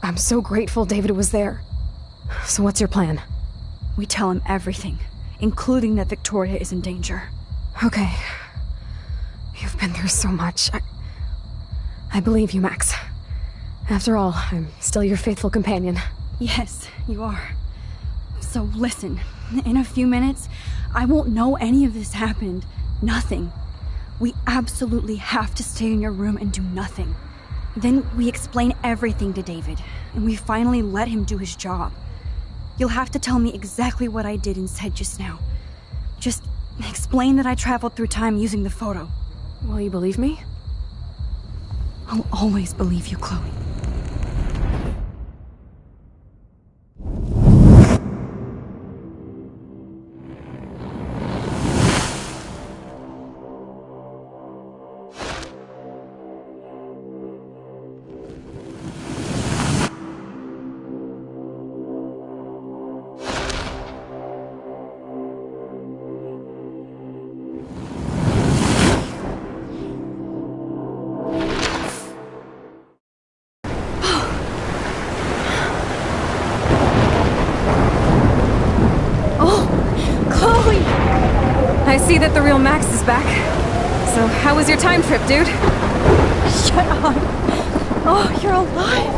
I'm so grateful David was there. So what's your plan? We tell him everything, including that Victoria is in danger. Okay. You've been through so much. I believe you, Max. After all, I'm still your faithful companion. Yes, you are. So listen, in a few minutes, I won't know any of this happened. Nothing. We absolutely have to stay in your room and do nothing. Then we explain everything to David, and we finally let him do his job. You'll have to tell me exactly what I did and said just now. Just explain that I traveled through time using the photo. Will you believe me? I'll always believe you, Chloe. I see that the real Max is back. So, how was your time trip, dude? Shut up. Oh, you're alive.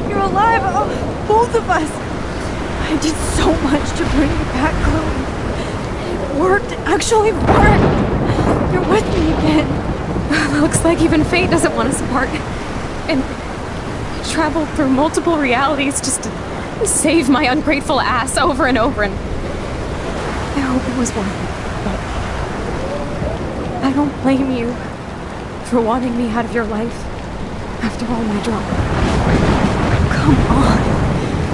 You're alive. Oh, both of us. I did so much to bring you back, Chloe. It worked. It actually worked. You're with me again. Looks like even fate doesn't want us apart. And traveled through multiple realities just to save my ungrateful ass over and over, and I hope it was worth it. But I don't blame you for wanting me out of your life after all my drama. Come on.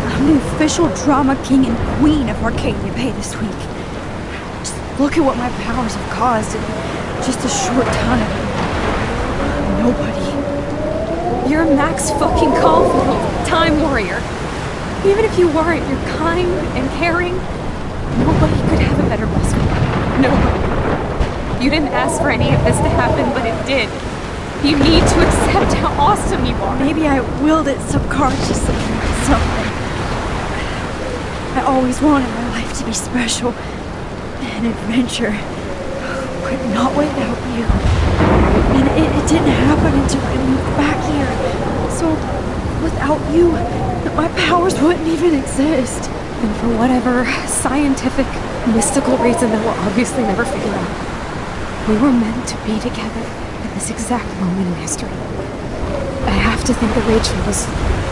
I'm the official drama king and queen of Arcadia Bay this week. Just look at what my powers have caused in just a short time. Nobody. You're Max fucking Caulfield, Time Warrior. Even if you weren't, you're kind and caring. Nobody could have a better best friend. Nobody. You didn't ask for any of this to happen, but it did. You need to accept how awesome you are. Maybe I willed it subconsciously in some way. I always wanted my life to be special. An adventure. But not without you. And it didn't happen until I moved back here. So, without you, my powers wouldn't even exist. And for whatever scientific, mystical reason that we'll obviously never figure out, we were meant to be together at this exact moment in history. I have to think that Rachel was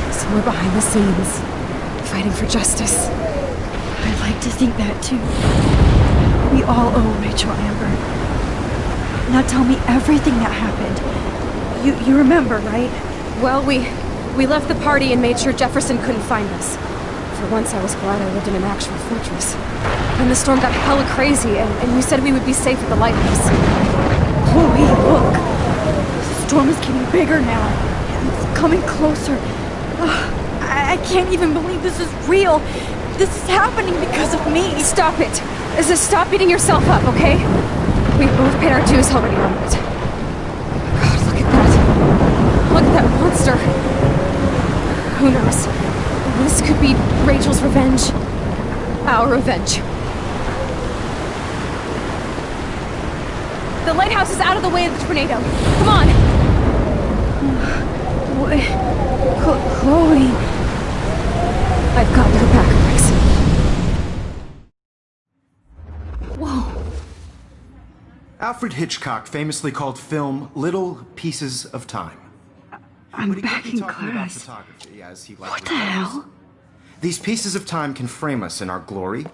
somewhere behind the scenes, fighting for justice. I'd like to think that too. We all owe Rachel Amber. Now tell me everything that happened. You remember, right? Well, we left the party and made sure Jefferson couldn't find us. For once, I was glad I lived in an actual fortress. Then the storm got hella crazy, and you said we would be safe at the lighthouse. Chloe, look! The storm is getting bigger now. It's coming closer. I can't even believe this is real. This is happening because of me. Stop it! Stop beating yourself up, okay? We've both paid our dues already on it. God, look at that. Look at that monster. Who knows? This could be Rachel's revenge. Our revenge. The lighthouse is out of the way of the tornado. Come on! Chloe... I've got your back, Max. Whoa. Alfred Hitchcock famously called film little pieces of time. I'm back in class. What the hell? These pieces of time can frame us in our glory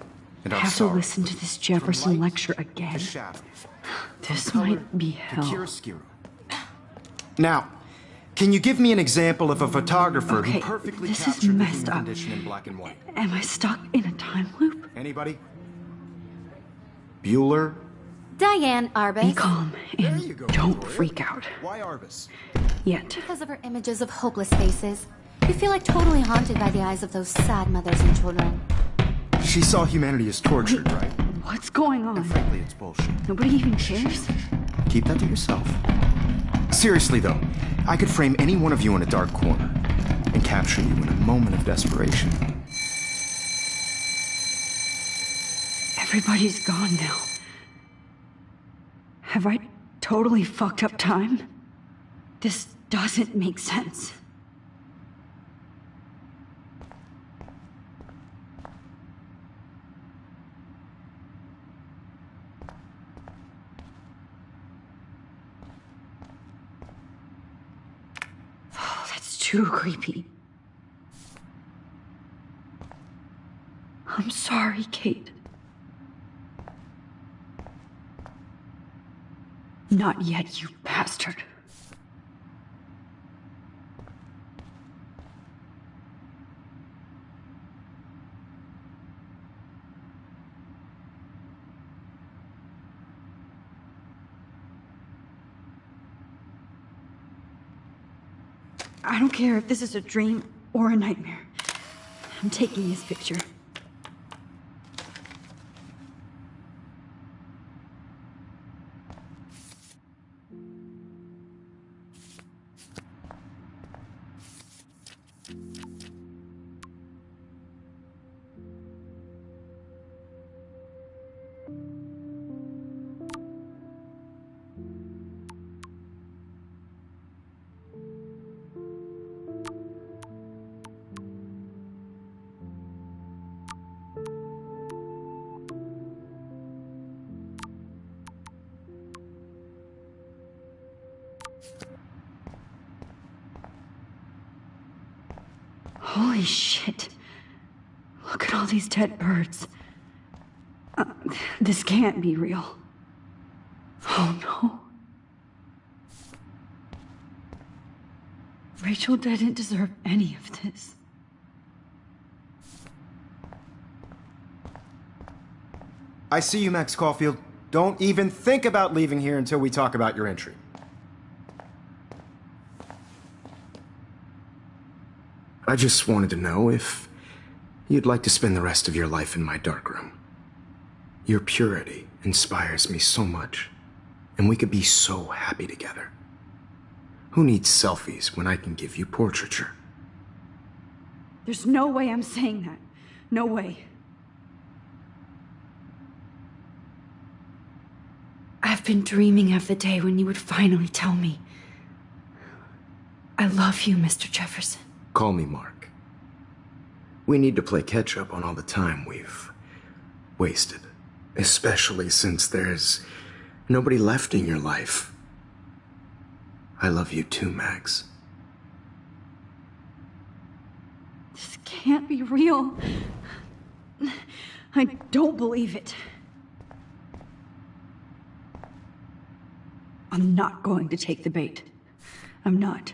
and our I have to sorrow. listen to this Jefferson lecture again. This might be hell. Now, can you give me an example of a photographer Okay, who perfectly this is captured the messed human up. condition in black and white? Am I stuck in a time loop? Anybody? Bueller? Diane Arbus. Be calm and don't freak out. Why Arbus? Yet. Because of her images of hopeless faces. You feel like totally haunted by the eyes of those sad mothers and children. She saw humanity as tortured, right? What's going on? And frankly, it's bullshit. Nobody even cares? Keep that to yourself. Seriously, though, I could frame any one of you in a dark corner and capture you in a moment of desperation. Everybody's gone now. Have I totally fucked up time? This doesn't make sense. Oh, that's too creepy. I'm sorry, Kate. Not yet, you bastard. I don't care if this is a dream or a nightmare. I'm taking his picture. Holy shit. Look at all these dead birds. This can't be real. Oh no. Rachel didn't deserve any of this. I see you, Max Caulfield. Don't even think about leaving here until we talk about your entry. I just wanted to know if you'd like to spend the rest of your life in my darkroom. Your purity inspires me so much, and we could be so happy together. Who needs selfies when I can give you portraiture? There's no way I'm saying that. No way. I've been dreaming of the day when you would finally tell me. I love you, Mr. Jefferson. Call me Mark. We need to play catch up on all the time we've wasted. Especially since there's nobody left in your life. I love you too, Max. This can't be real. I don't believe it. I'm not going to take the bait. I'm not.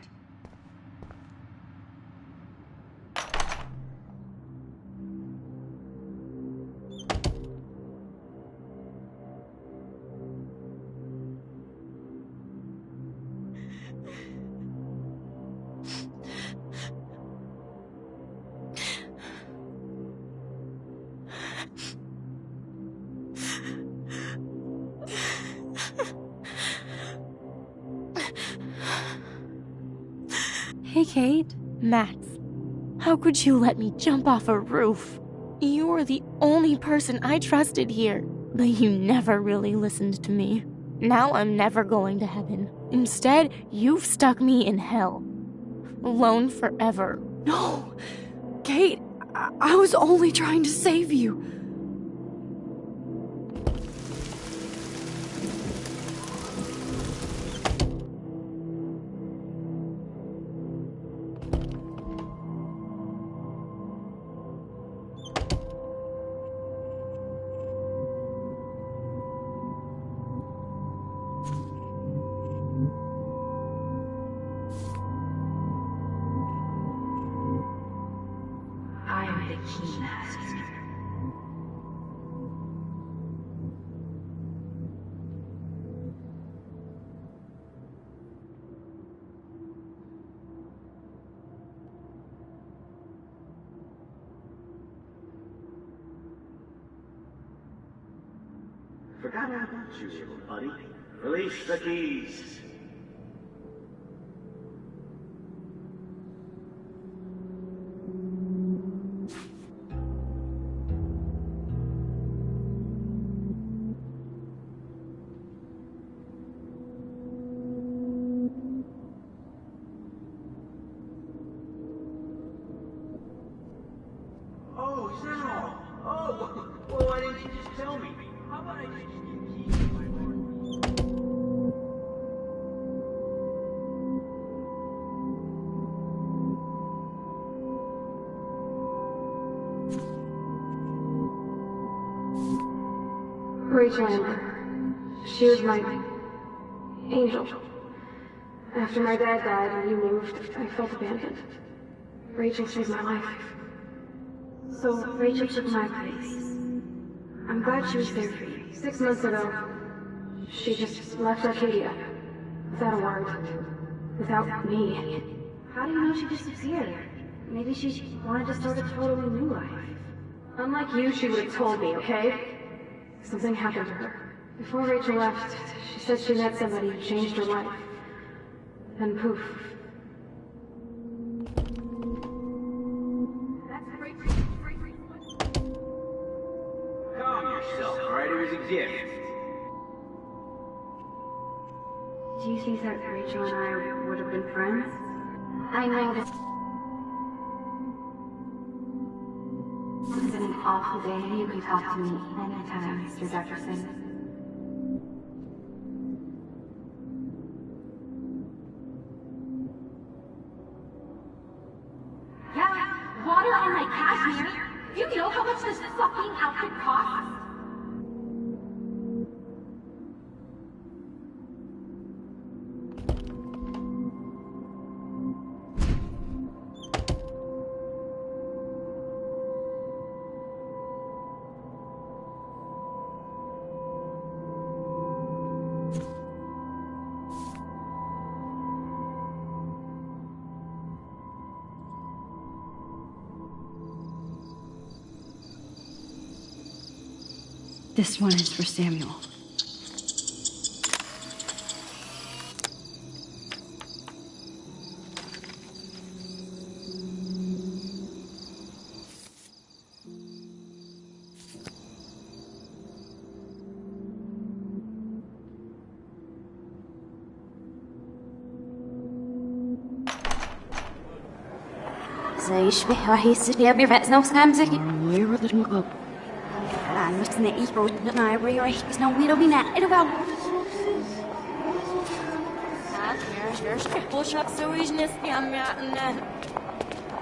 Hey, Kate. Max. How could you let me jump off a roof? You were the only person I trusted here, but you never really listened to me. Now I'm never going to heaven. Instead, you've stuck me in hell. Alone forever. No! Kate, I was only trying to save you. Forgot all about you, little buddy. Release the keys. Oh, is that all? Oh, well, why didn't you just tell me? How about I just give you keys to my apartment? Rachel Amber. She was my angel. After my dad died and you moved, I felt abandoned. Rachel saved my life. So Rachel took my place. I'm glad she was there for you. 6 months ago, she just left Arcadia. Without a word. Without me. How do you know she disappeared? Maybe she wanted to start a totally new life. Unlike you, she would have told me, okay? Something happened to her. Before Rachel left, she said she met somebody who changed her life. And poof. Calm yourself, alright? It was a gift. Do you think that Rachel and I would have been friends? I know this has been an awful day. You can talk to me anytime, Mr. Jefferson. Yeah, water on my cashmere. Do you know how much this fucking outfit costs? This one is for Samuel. زي يشبه راح يستشفي برأس نفس خمسة Where did you go? أنا مستني يفوت ما يبغي راح يسنوي له بناء إلى بعض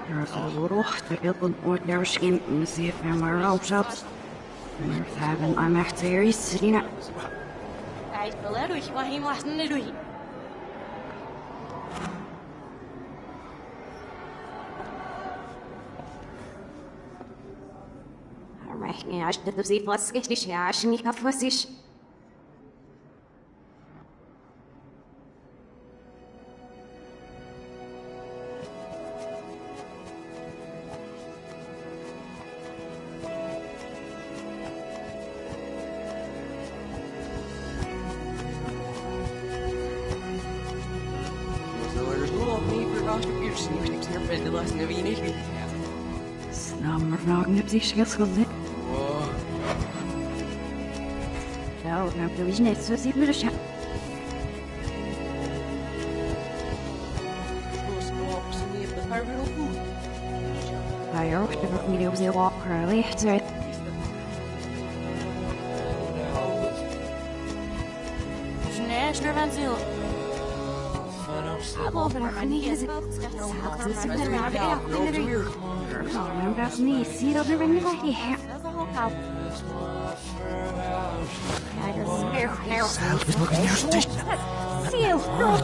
There's a little little ordinary skin in the sea of our old shops. And there's having I'm actually sitting up. عايش بلادوي وهي محسن ندوي راح عشت تدوسي فاسكش عشان يكفوسيش Snammer vragen op zich schildschuldig. Zo, nou heb je net zo ziet we de schap. Hij ook de familie op zijn walker ligt uit. Snäschner van ziel. Boven haar knieën zit. Zaken ze met haar bij mijn braaf niet. Zie dat er niet bij die her. Ja, dat is weer heel Ziel, bro.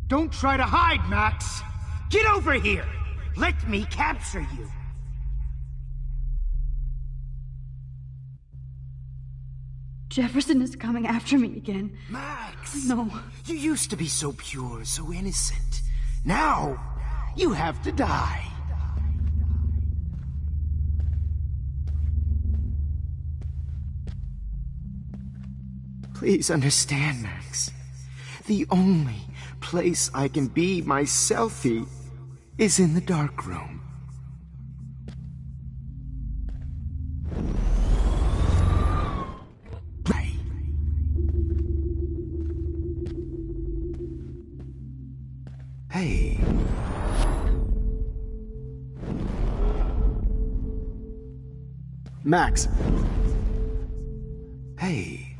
Don't try to hide, Max! Get over here! Let me capture you! Jefferson is coming after me again. Max! No. You used to be so pure, so innocent. Now, you have to die. Please understand, Max. The only place I can be myself is in the dark room. Hey. Max. Hey.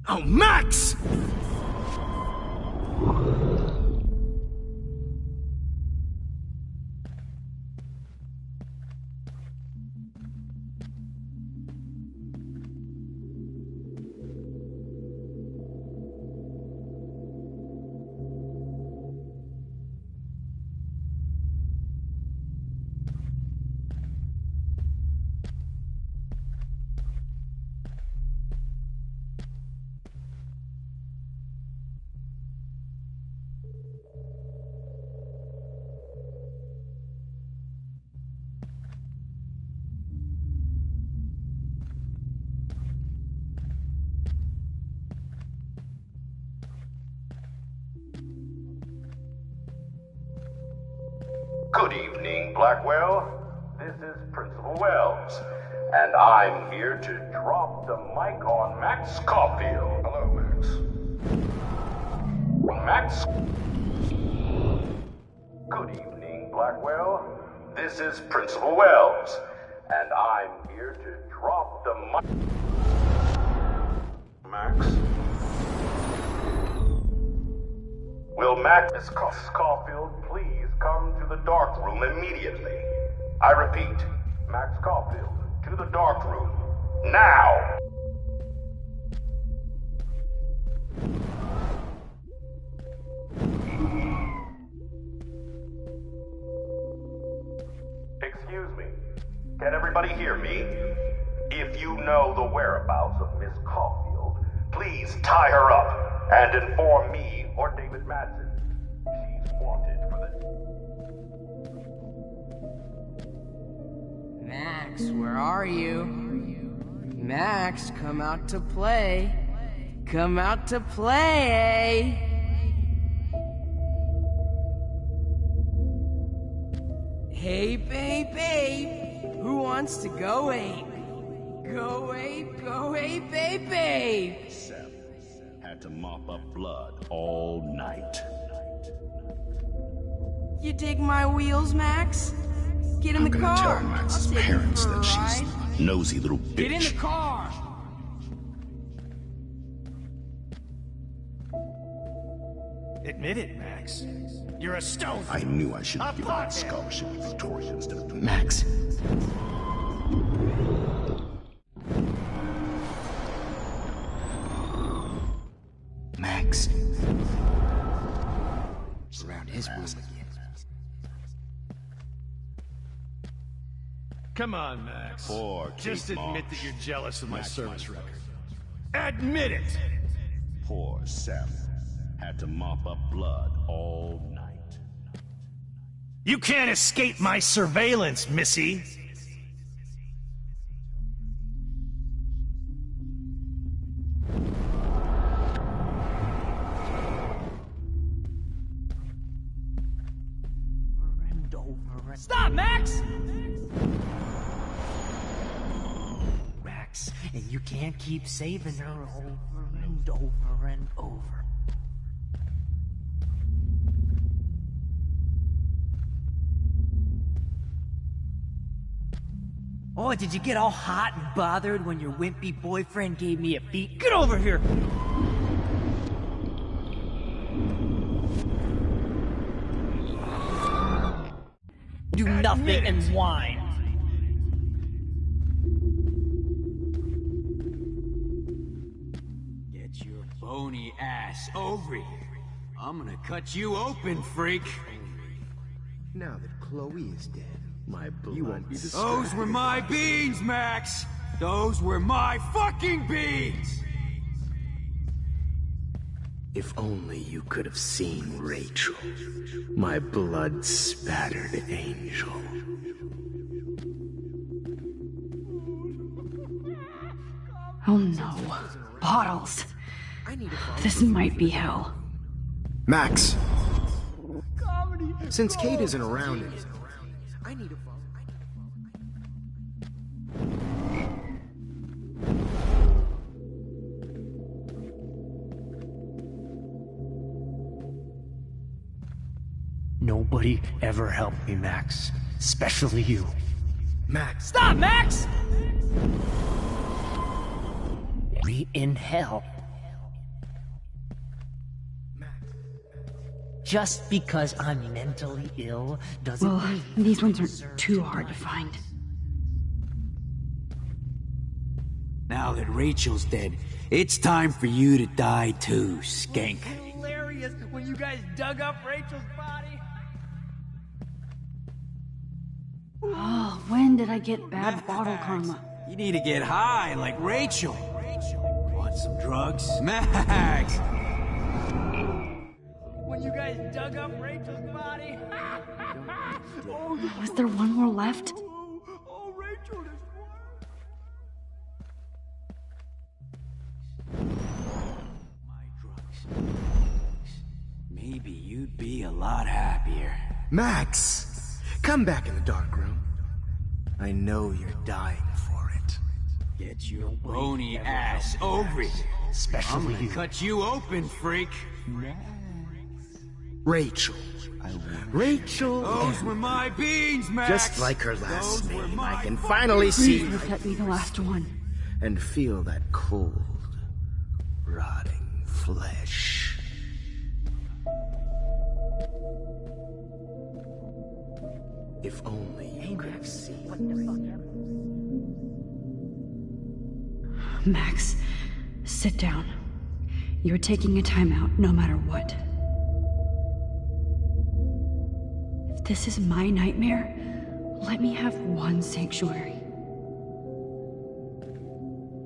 Oh, Max! Good evening, Blackwell. This is Principal Wells, and I'm here to drop the mic on Max Caulfield. Hello, Max. Max? Good evening, Blackwell. This is Principal Wells, and I'm here to drop the mic. Max? Will Max Caulfield please come to the dark room immediately? I repeat, Max Caulfield, to the dark room, now! Excuse me, can everybody hear me? If you know the whereabouts of Miss Caulfield, please tie her up and inform me or David Madsen. She's wanted for the... Max, where are you? Max, come out to play. Come out to play. Hey, babe. Who wants to go ape? Go ape, babe. Seth had to mop up blood all night. You dig my wheels, Max? Get in the car. I'm gonna tell Max's parents that she's a nosy little bitch. Get in the car. Admit it, Max. You're a stone. I knew I should have given that scholarship to Victoria instead of doing Max. Max. Around his room again. Come on, Max. Poor Just Kate admit Marsh. that you're jealous of my Max service Marsh. record. Admit it! Poor Seth had to mop up blood all night. You can't escape my surveillance, Missy! Stop, Max! Max, and you can't keep saving her over and over and over. Oh, did you get all hot and bothered when your wimpy boyfriend gave me a beat? Get over here! Do nothing and whine. Get your bony ass over here. I'm gonna cut you open, freak. Now that Chloe is dead, my blood You won't be distracted. Those were my beans, Max. Those were my fucking beans. If only you could have seen Rachel, my blood-spattered angel. Oh no. Bottles. This might be hell. Max! Since Kate isn't around anymore, I need a phone. Nobody ever helped me, Max. Especially you. Max. Stop, Max! We in hell. Just because I'm mentally ill doesn't Well, mean these ones aren't too hard to find. Now that Rachel's dead, it's time for you to die too, skank. Hilarious when you guys dug up Rachel's body. Oh, when did I get bad bottle karma? You need to get high like Rachel. Want some drugs? Max! When you guys dug up Rachel's body. Was there one more left? Oh, Rachel is Maybe you'd be a lot happier. Max! Come back in the dark room. I know you're dying for it. Get your bony ass over here. Especially I'm gonna you. cut you open, freak. Rachel. Rachel. Those were my beans, Max. Just like her last Those were name, my I can finally see Please let that be the last one. and feel that cold, rotting flesh. If only you could see. Max, sit down. You're taking a timeout no matter what. If this is my nightmare, let me have one sanctuary.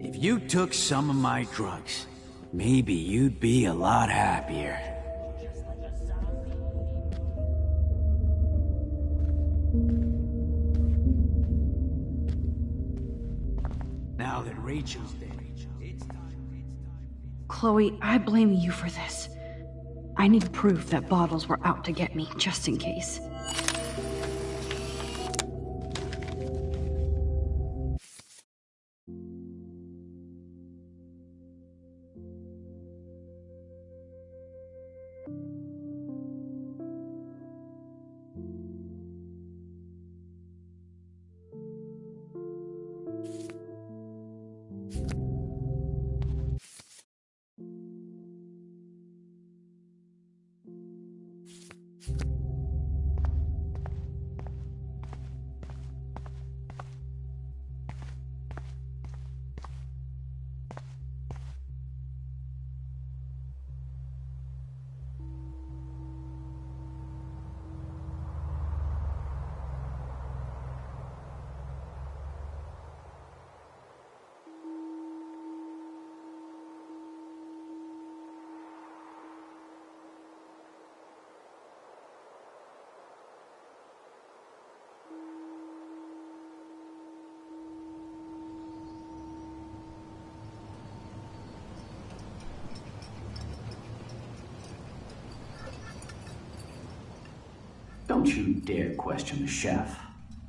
If you took some of my drugs, maybe you'd be a lot happier. Now that Rachel's dead, it's time. Chloe, I blame you for this. I need proof that bottles were out to get me, just in case. Don't you dare question the chef.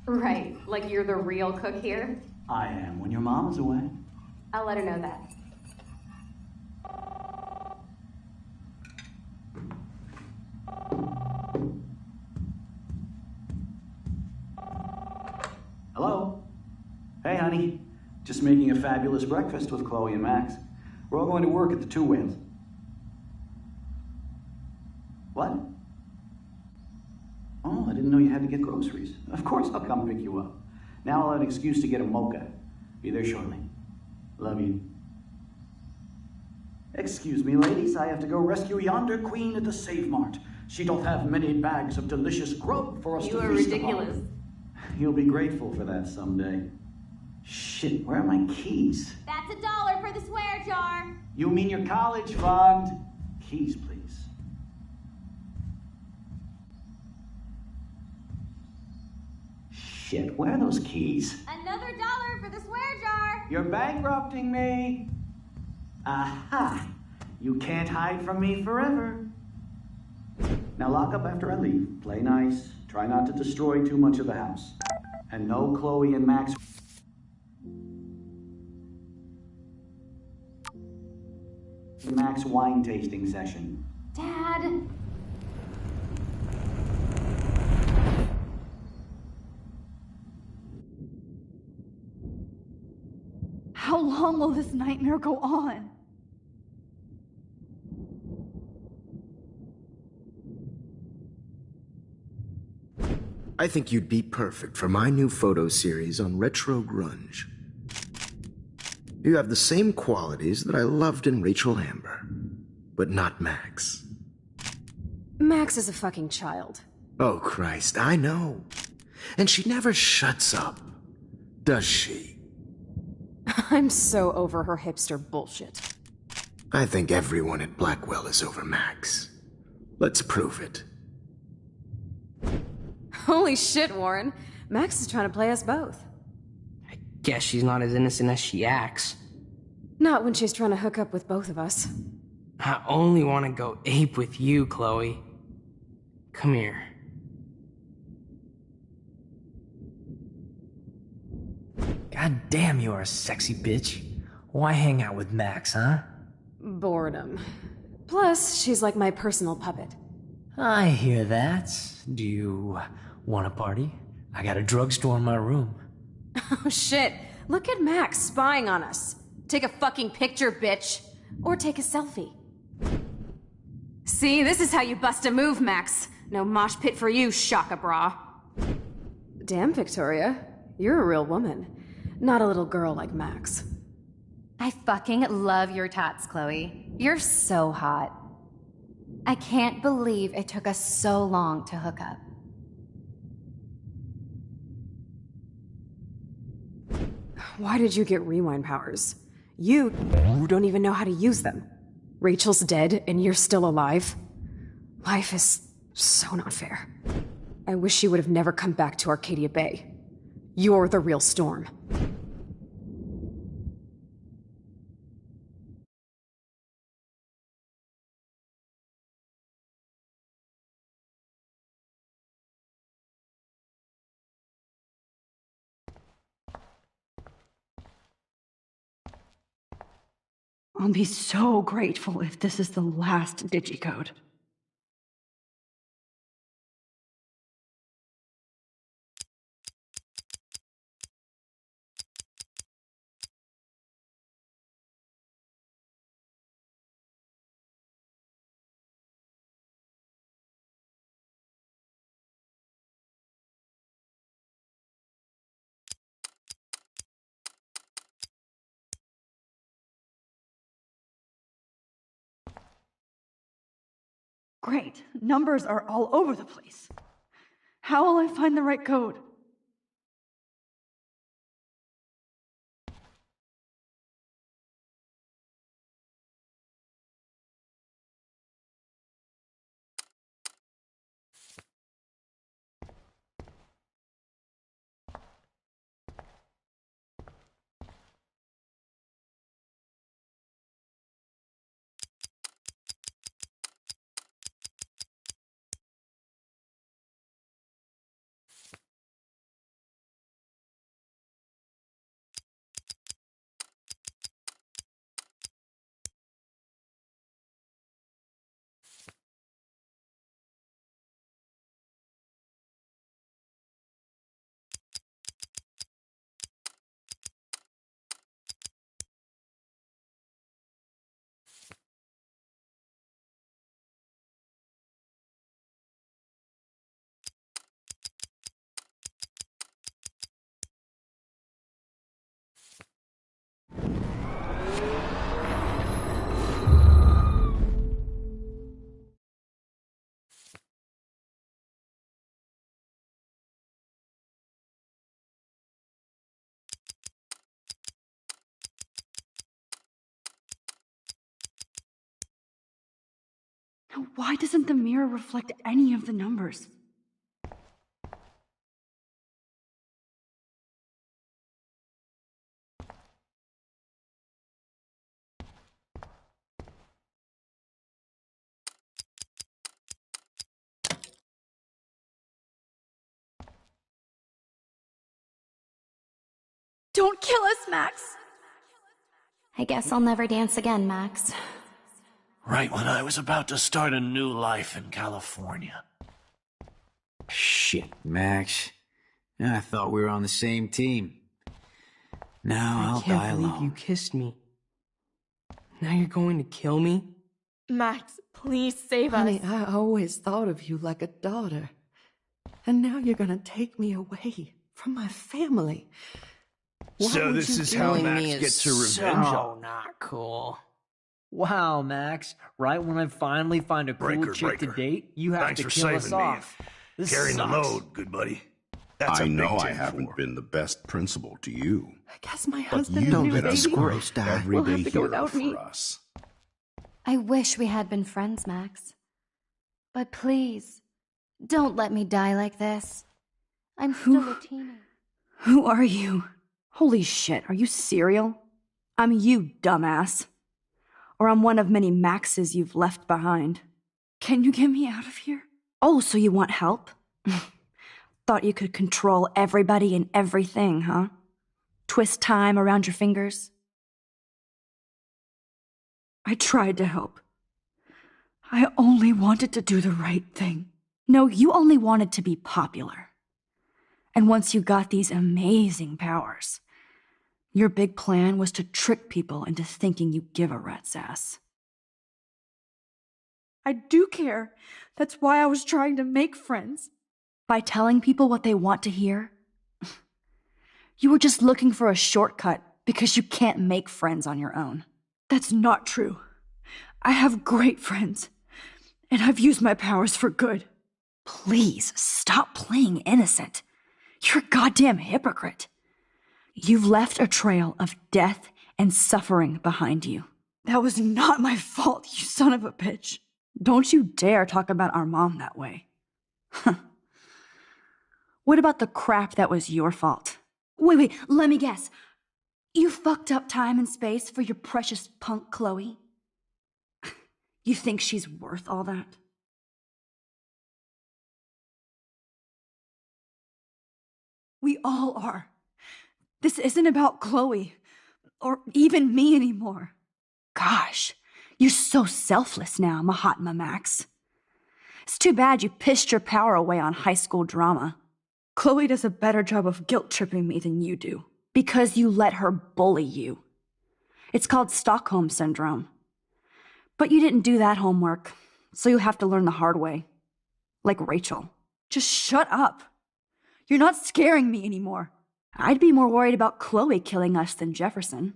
Right, like you're the real cook here? I am when your mom is away. I'll let her know that. Hello? Hey, honey. Just making a fabulous breakfast with Chloe and Max. We're all going to work at the Two Whales. What? Oh, I didn't know you had to get groceries. Of course I'll come pick you up. Now I'll have an excuse to get a mocha. Be there shortly. Love you. Excuse me, ladies. I have to go rescue yonder queen at the Save Mart. She doth have many bags of delicious grub for us to feast upon. You are ridiculous. You'll be grateful for that someday. Shit, where are my keys? That's $1 for the swear jar. You mean your college fund? Keys, please. Shit, where are those keys? Another $1 for the swear jar. You're bankrupting me. Aha! You can't hide from me forever. Now lock up after I leave. Play nice. Try not to destroy too much of the house. And no Chloe and Max... Max wine tasting session. Dad! How long will this nightmare go on? I think you'd be perfect for my new photo series on retro grunge. You have the same qualities that I loved in Rachel Amber, but not Max. Max is a fucking child. Oh, Christ, I know. And she never shuts up, does she? I'm so over her hipster bullshit. I think everyone at Blackwell is over Max. Let's prove it. Holy shit, Warren. Max is trying to play us both. Guess she's not as innocent as she acts. Not when she's trying to hook up with both of us. I only want to go ape with you, Chloe. Come here. God damn, you are a sexy bitch. Why hang out with Max, huh? Boredom. Plus, she's like my personal puppet. I hear that. Do you want a party? I got a drugstore in my room. Oh shit, look at Max spying on us. Take a fucking picture, bitch. Or take a selfie. See, this is how you bust a move, Max. No mosh pit for you, Shaka Bra. Damn, Victoria. You're a real woman. Not a little girl like Max. I fucking love your tats, Chloe. You're so hot. I can't believe it took us so long to hook up. Why did you get rewind powers? You don't even know how to use them. Rachel's dead and you're still alive. Life is so not fair. I wish she would have never come back to Arcadia Bay. You're the real Storm. I'll be so grateful if this is the last digicode. Great. Numbers are all over the place. How will I find the right code? Now, why doesn't the mirror reflect any of the numbers? Don't kill us, Max! I guess I'll never dance again, Max. Right when I was about to start a new life in California. Shit, Max. I thought we were on the same team. Now I'll die I can't believe alone. you kissed me. Now you're going to kill me? Max, please save Honey, us. I always thought of you like a daughter. And now you're gonna take me away from my family. Why So would this you is do how that? Max gets her revenge so on. not cool. Wow, Max. Right when I finally find a cool chick to date, you have Thanks to for kill us saving me. off. This Carrying the sucks. load, good buddy. That's I a know big I 10-4. haven't been the best principal to you, I guess my but husband you've and been a baby great will everyday have to go hero without me. for us. I wish we had been friends, Max. But please, don't let me die like this. I'm still a teenager. Who are you? Holy shit, are you serial? I'm you, dumbass. Or I'm one of many Maxes you've left behind. Can you get me out of here? Oh, so you want help? Thought you could control everybody and everything, huh? Twist time around your fingers? I tried to help. I only wanted to do the right thing. No, you only wanted to be popular. And once you got these amazing powers, your big plan was to trick people into thinking you give a rat's ass. I do care. That's why I was trying to make friends. By telling people what they want to hear? You were just looking for a shortcut because you can't make friends on your own. That's not true. I have great friends, and I've used my powers for good. Please, stop playing innocent. You're a goddamn hypocrite. You've left a trail of death and suffering behind you. That was not my fault, you son of a bitch. Don't you dare talk about our mom that way. What about the crap that was your fault? Wait, let me guess. You fucked up time and space for your precious punk Chloe? You think she's worth all that? We all are. This isn't about Chloe, or even me anymore. Gosh, you're so selfless now, Mahatma Max. It's too bad you pissed your power away on high school drama. Chloe does a better job of guilt-tripping me than you do, because you let her bully you. It's called Stockholm Syndrome. But you didn't do that homework, so you'll have to learn the hard way. Like Rachel. Just shut up. You're not scaring me anymore. I'd be more worried about Chloe killing us than Jefferson.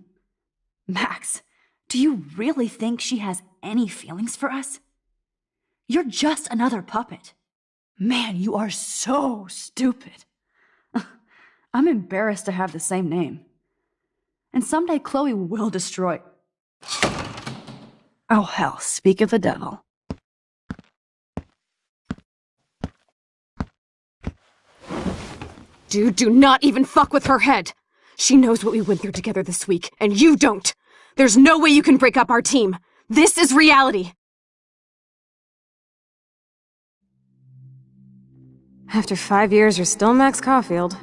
Max, do you really think she has any feelings for us? You're just another puppet. Man, you are so stupid. I'm embarrassed to have the same name. And someday Chloe will destroy... Oh hell, speak of the devil. Dude, do not even fuck with her head! She knows what we went through together this week, and you don't! There's no way you can break up our team! This is reality! After 5 years, you're still Max Caulfield.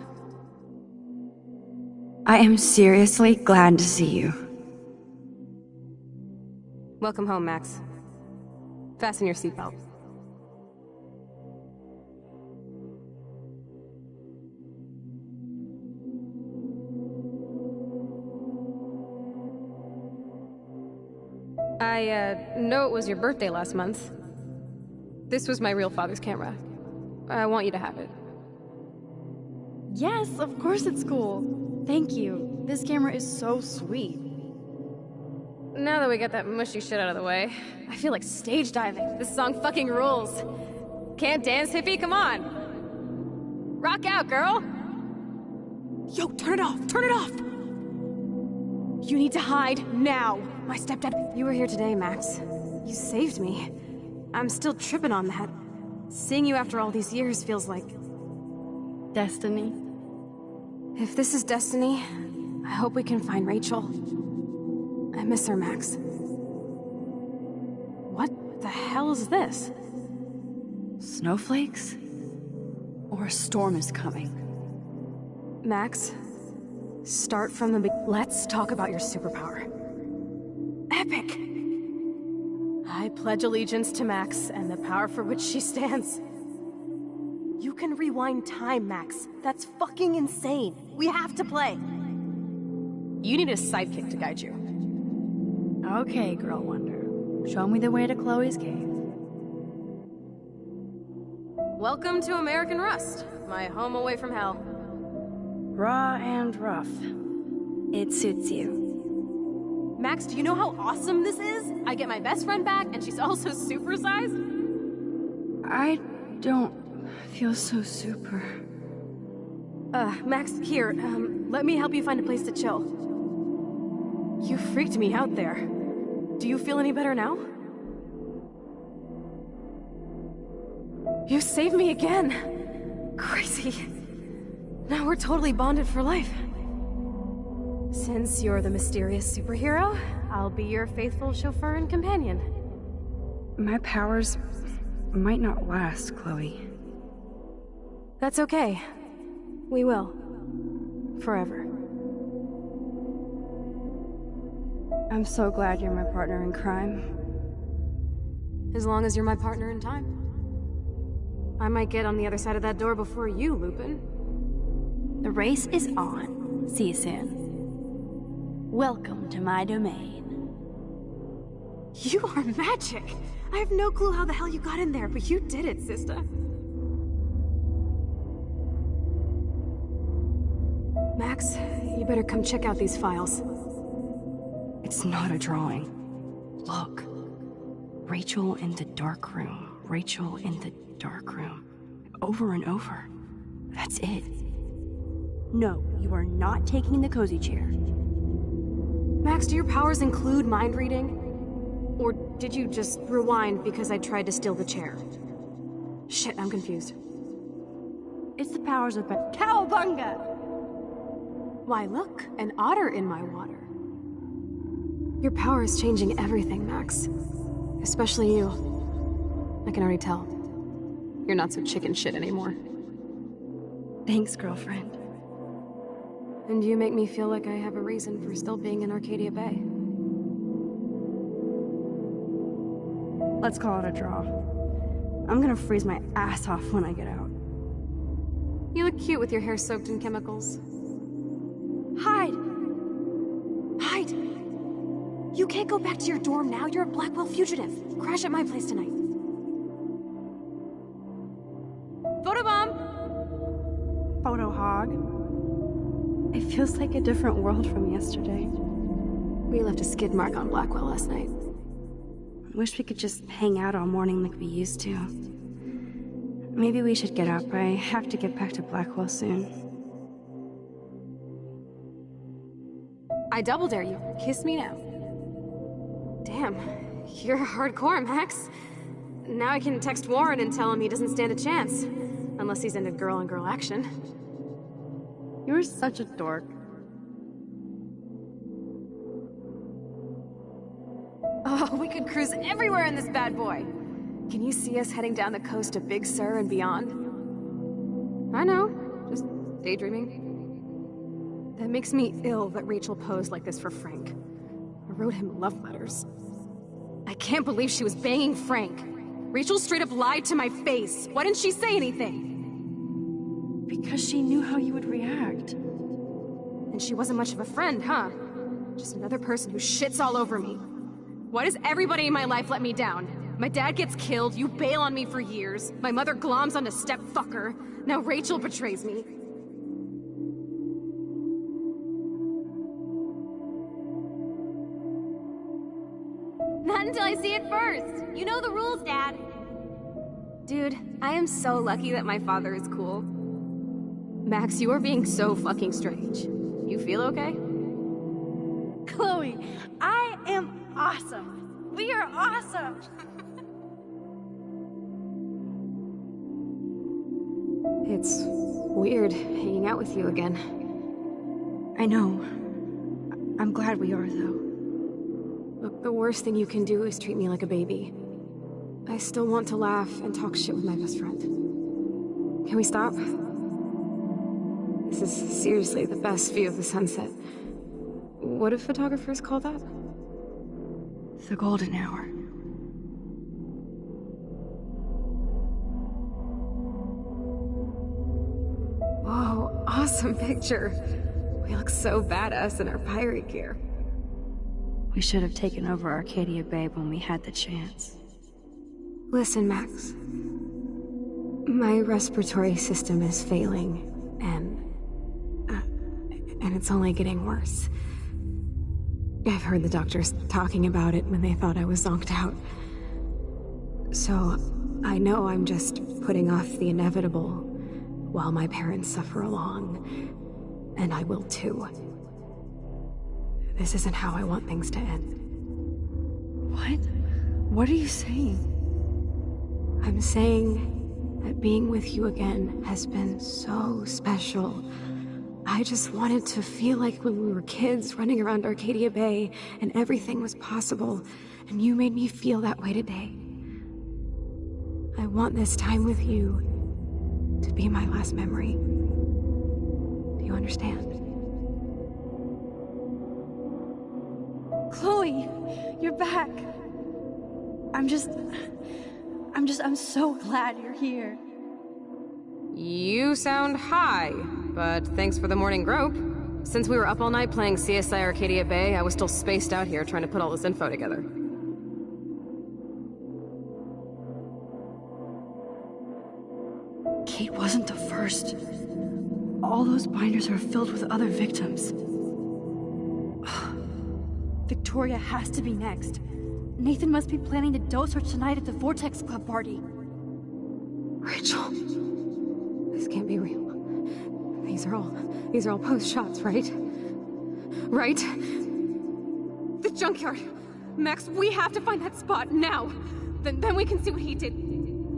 I am seriously glad to see you. Welcome home, Max. Fasten your seatbelt. I know it was your birthday last month. This was my real father's camera. I want you to have it. Yes, of course it's cool. Thank you. This camera is so sweet. Now that we got that mushy shit out of the way, I feel like stage diving. This song fucking rules. Can't dance, hippie? Come on. Rock out, girl. Yo, turn it off. Turn it off. You need to hide now. My stepdad... You were here today, Max. You saved me. I'm still tripping on that. Seeing you after all these years feels like... Destiny. If this is destiny, I hope we can find Rachel. I miss her, Max. What the hell is this? Snowflakes? Or a storm is coming? Max, Start from the Let's talk about your superpower. Epic! I pledge allegiance to Max and the power for which she stands. You can rewind time, Max. That's fucking insane. We have to play. You need a sidekick to guide you. Okay, Girl Wonder. Show me the way to Chloe's cave. Welcome to American Rust, my home away from hell. Raw and rough. It suits you. Max, do you know how awesome this is? I get my best friend back, and she's also supersized. I don't feel so super. Max, here, let me help you find a place to chill. You freaked me out there. Do you feel any better now? You saved me again. Crazy. Now we're totally bonded for life. Since you're the mysterious superhero, I'll be your faithful chauffeur and companion. My powers might not last, Chloe. That's okay. We will. Forever. I'm so glad you're my partner in crime. As long as you're my partner in time. I might get on the other side of that door before you, Lupin. The race is on. See you soon. Welcome to my domain. You are magic! I have no clue how the hell you got in there, but you did it, sister. Max, you better come check out these files. It's not a drawing. Look. Rachel in the dark room. Rachel in the dark room. Over and over. That's it. No, you are not taking the cozy chair. Max, do your powers include mind reading? Or did you just rewind because I tried to steal the chair? Shit, I'm confused. It's the powers of Cowabunga! Why, look, an otter in my water. Your power is changing everything, Max. Especially you. I can already tell. You're not so chicken shit anymore. Thanks, girlfriend. And you make me feel like I have a reason for still being in Arcadia Bay. Let's call it a draw. I'm gonna freeze my ass off when I get out. You look cute with your hair soaked in chemicals. Hide! Hide! You can't go back to your dorm now. You're a Blackwell fugitive. Crash at my place tonight. Photobomb! Photo hog. It feels like a different world from yesterday. We left a skid mark on Blackwell last night. Wish we could just hang out all morning like we used to. Maybe we should get up. I have to get back to Blackwell soon. I double dare you. Kiss me now. Damn, you're hardcore, Max. Now I can text Warren and tell him he doesn't stand a chance. Unless he's into girl-on-girl action. You're such a dork. Oh, we could cruise everywhere in this bad boy. Can you see us heading down the coast to Big Sur and beyond? I know, just daydreaming. That makes me ill that Rachel posed like this for Frank. I wrote him love letters. I can't believe she was banging Frank. Rachel straight up lied to my face. Why didn't she say anything? Because she knew how you would react. And she wasn't much of a friend, huh? Just another person who shits all over me. Why does everybody in my life let me down? My dad gets killed, you bail on me for years, my mother gloms onto stepfucker, now Rachel betrays me. Not until I see it first. You know the rules, Dad. Dude, I am so lucky that my father is cool. Max, you are being so fucking strange. You feel okay? Chloe, I am awesome. We are awesome. It's weird hanging out with you again. I know. I'm glad we are, though. Look, the worst thing you can do is treat me like a baby. I still want to laugh and talk shit with my best friend. Can we stop? This is seriously the best view of the sunset. What do photographers call that? The golden hour. Whoa, awesome picture. We look so badass in our pirate gear. We should have taken over Arcadia Bay when we had the chance. Listen, Max. My respiratory system is failing, and it's only getting worse. I've heard the doctors talking about it when they thought I was zonked out. So, I know I'm just putting off the inevitable while my parents suffer along, and I will too. This isn't how I want things to end. What? What are you saying? I'm saying that being with you again has been so special. I just wanted to feel like when we were kids running around Arcadia Bay and everything was possible, and you made me feel that way today. I want this time with you to be my last memory. Do you understand? Chloe, you're back. I'm so glad you're here. You sound high, but thanks for the morning grope. Since we were up all night playing CSI Arcadia Bay, I was still spaced out here trying to put all this info together. Kate wasn't the first. All those binders are filled with other victims. Victoria has to be next. Nathan must be planning to dose her tonight at the Vortex Club party. Rachel, this can't be real. These are all post shots, right? Right? The junkyard. Max, we have to find that spot now. Then we can see what he did.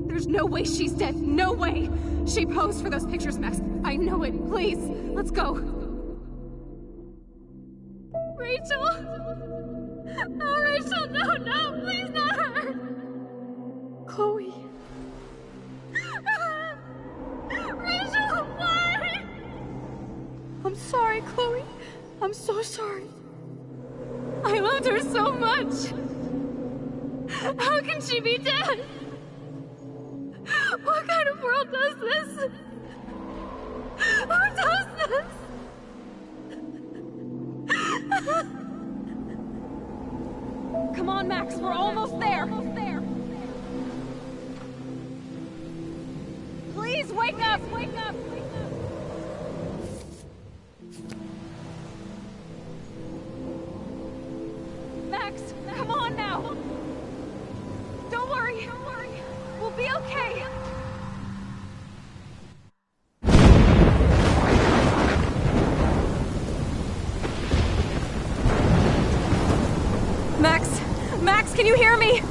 There's no way she's dead. No way. She posed for those pictures, Max. I know it. Please, let's go. Rachel! Oh, Rachel, no, please not her! Chloe. Rachel, why? I'm sorry, Chloe. I'm so sorry. I loved her so much. How can she be dead? What kind of world does this? Who does this? Come on, Max, we're almost there. Please wake up, wake up. Max, come on now. Don't worry. We'll be okay. Max, can you hear me?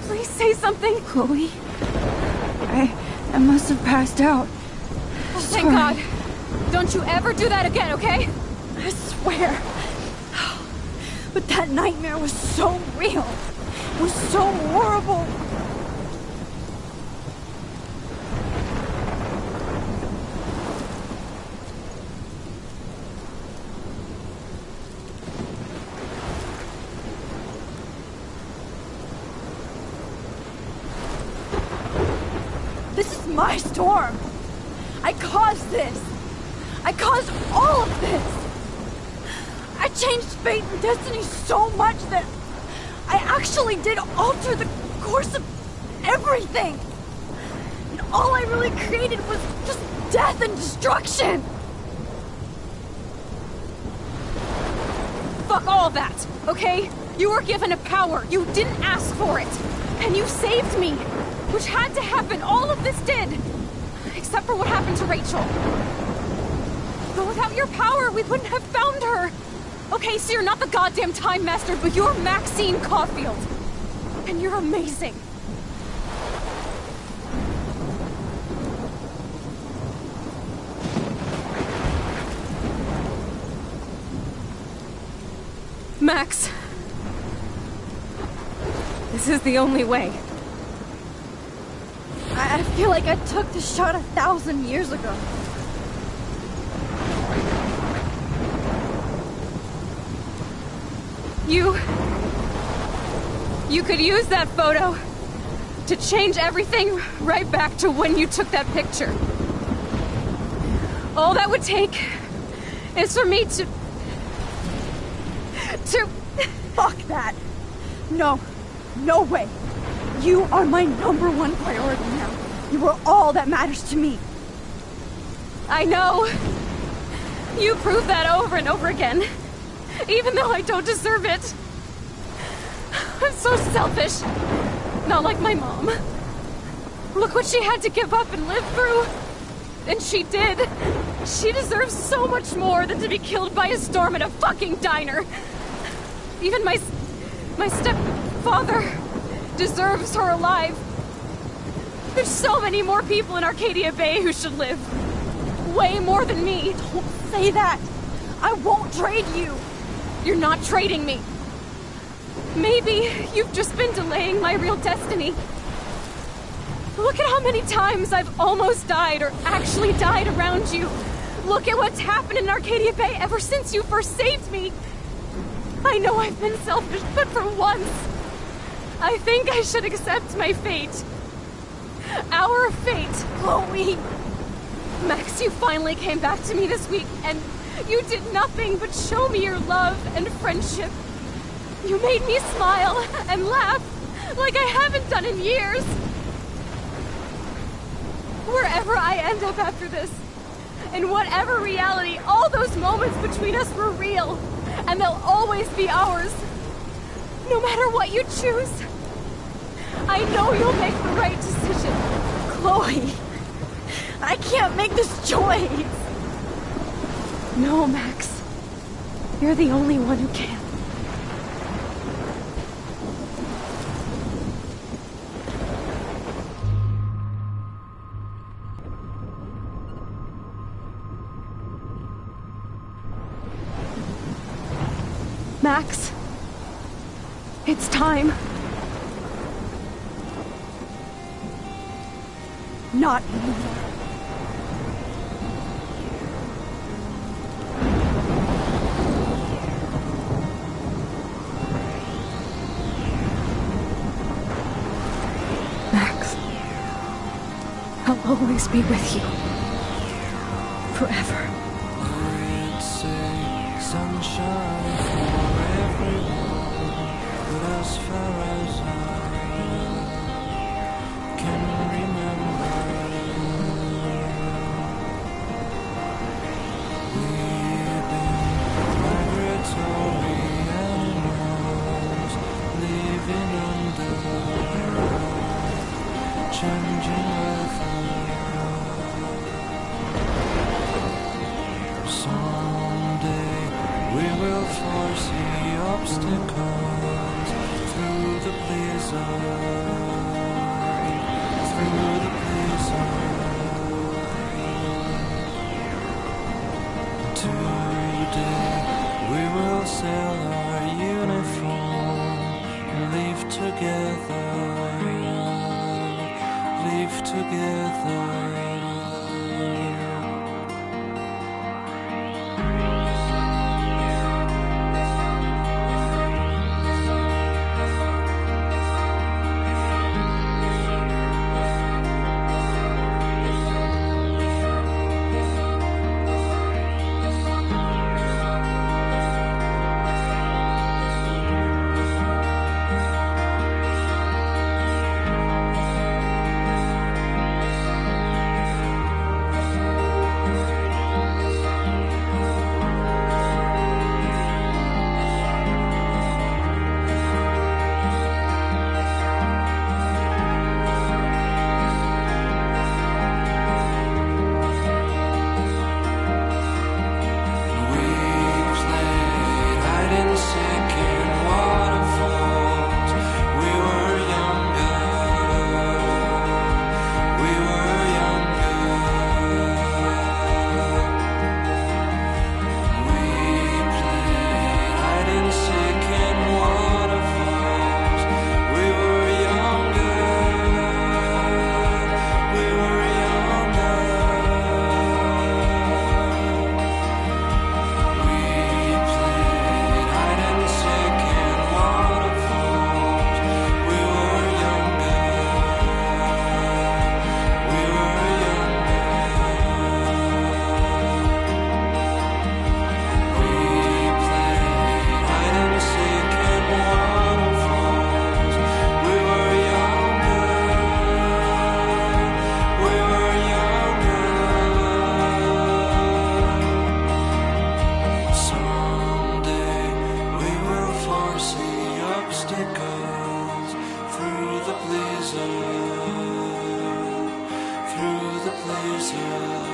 Please say something. Chloe, I must have passed out. Oh, thank God. Don't you ever do that again, okay? I swear. But that nightmare was so real. It was so horrible. My storm! I caused this! I caused all of this! I changed fate and destiny so much that I actually did alter the course of everything! And all I really created was just death and destruction! Fuck all that, okay? You were given a power, you didn't ask for it! And you saved me! Which had to happen, all of this did! Except for what happened to Rachel. But without your power, we wouldn't have found her! Okay, so you're not the goddamn Time Master, but you're Maxine Caulfield! And you're amazing! Max! This is the only way. I feel like I took the shot 1,000 years ago. You could use that photo to change everything right back to when you took that picture. All that would take is for me to... Fuck that! No. No way. You are my #1 priority now. You are all that matters to me. I know. You prove that over and over again. Even though I don't deserve it. I'm so selfish. Not like my mom. Look what she had to give up and live through. And she did. She deserves so much more than to be killed by a storm at a fucking diner. Even my stepfather deserves her alive. There's so many more people in Arcadia Bay who should live. Way more than me. Don't say that. I won't trade you. You're not trading me. Maybe you've just been delaying my real destiny. Look at how many times I've almost died or actually died around you. Look at what's happened in Arcadia Bay ever since you first saved me. I know I've been selfish, but for once, I think I should accept my fate. Our fate, Chloe. Max, you finally came back to me this week, and you did nothing but show me your love and friendship. You made me smile and laugh like I haven't done in years. Wherever I end up after this, in whatever reality, all those moments between us were real, and they'll always be ours. No matter what you choose, I know you'll make the right decision. Chloe, I can't make this choice. No, Max. You're the only one who can. Max, it's time. Not anymore. Max, I'll always be with you. Forever. Sunshine for everyone, but as far as I can remember, we've been migratory animals, living under changing weather. Someday we will foresee obstacles through the blizzard, through the blizzard. Today we will sell our uniform and live together, live together. laser.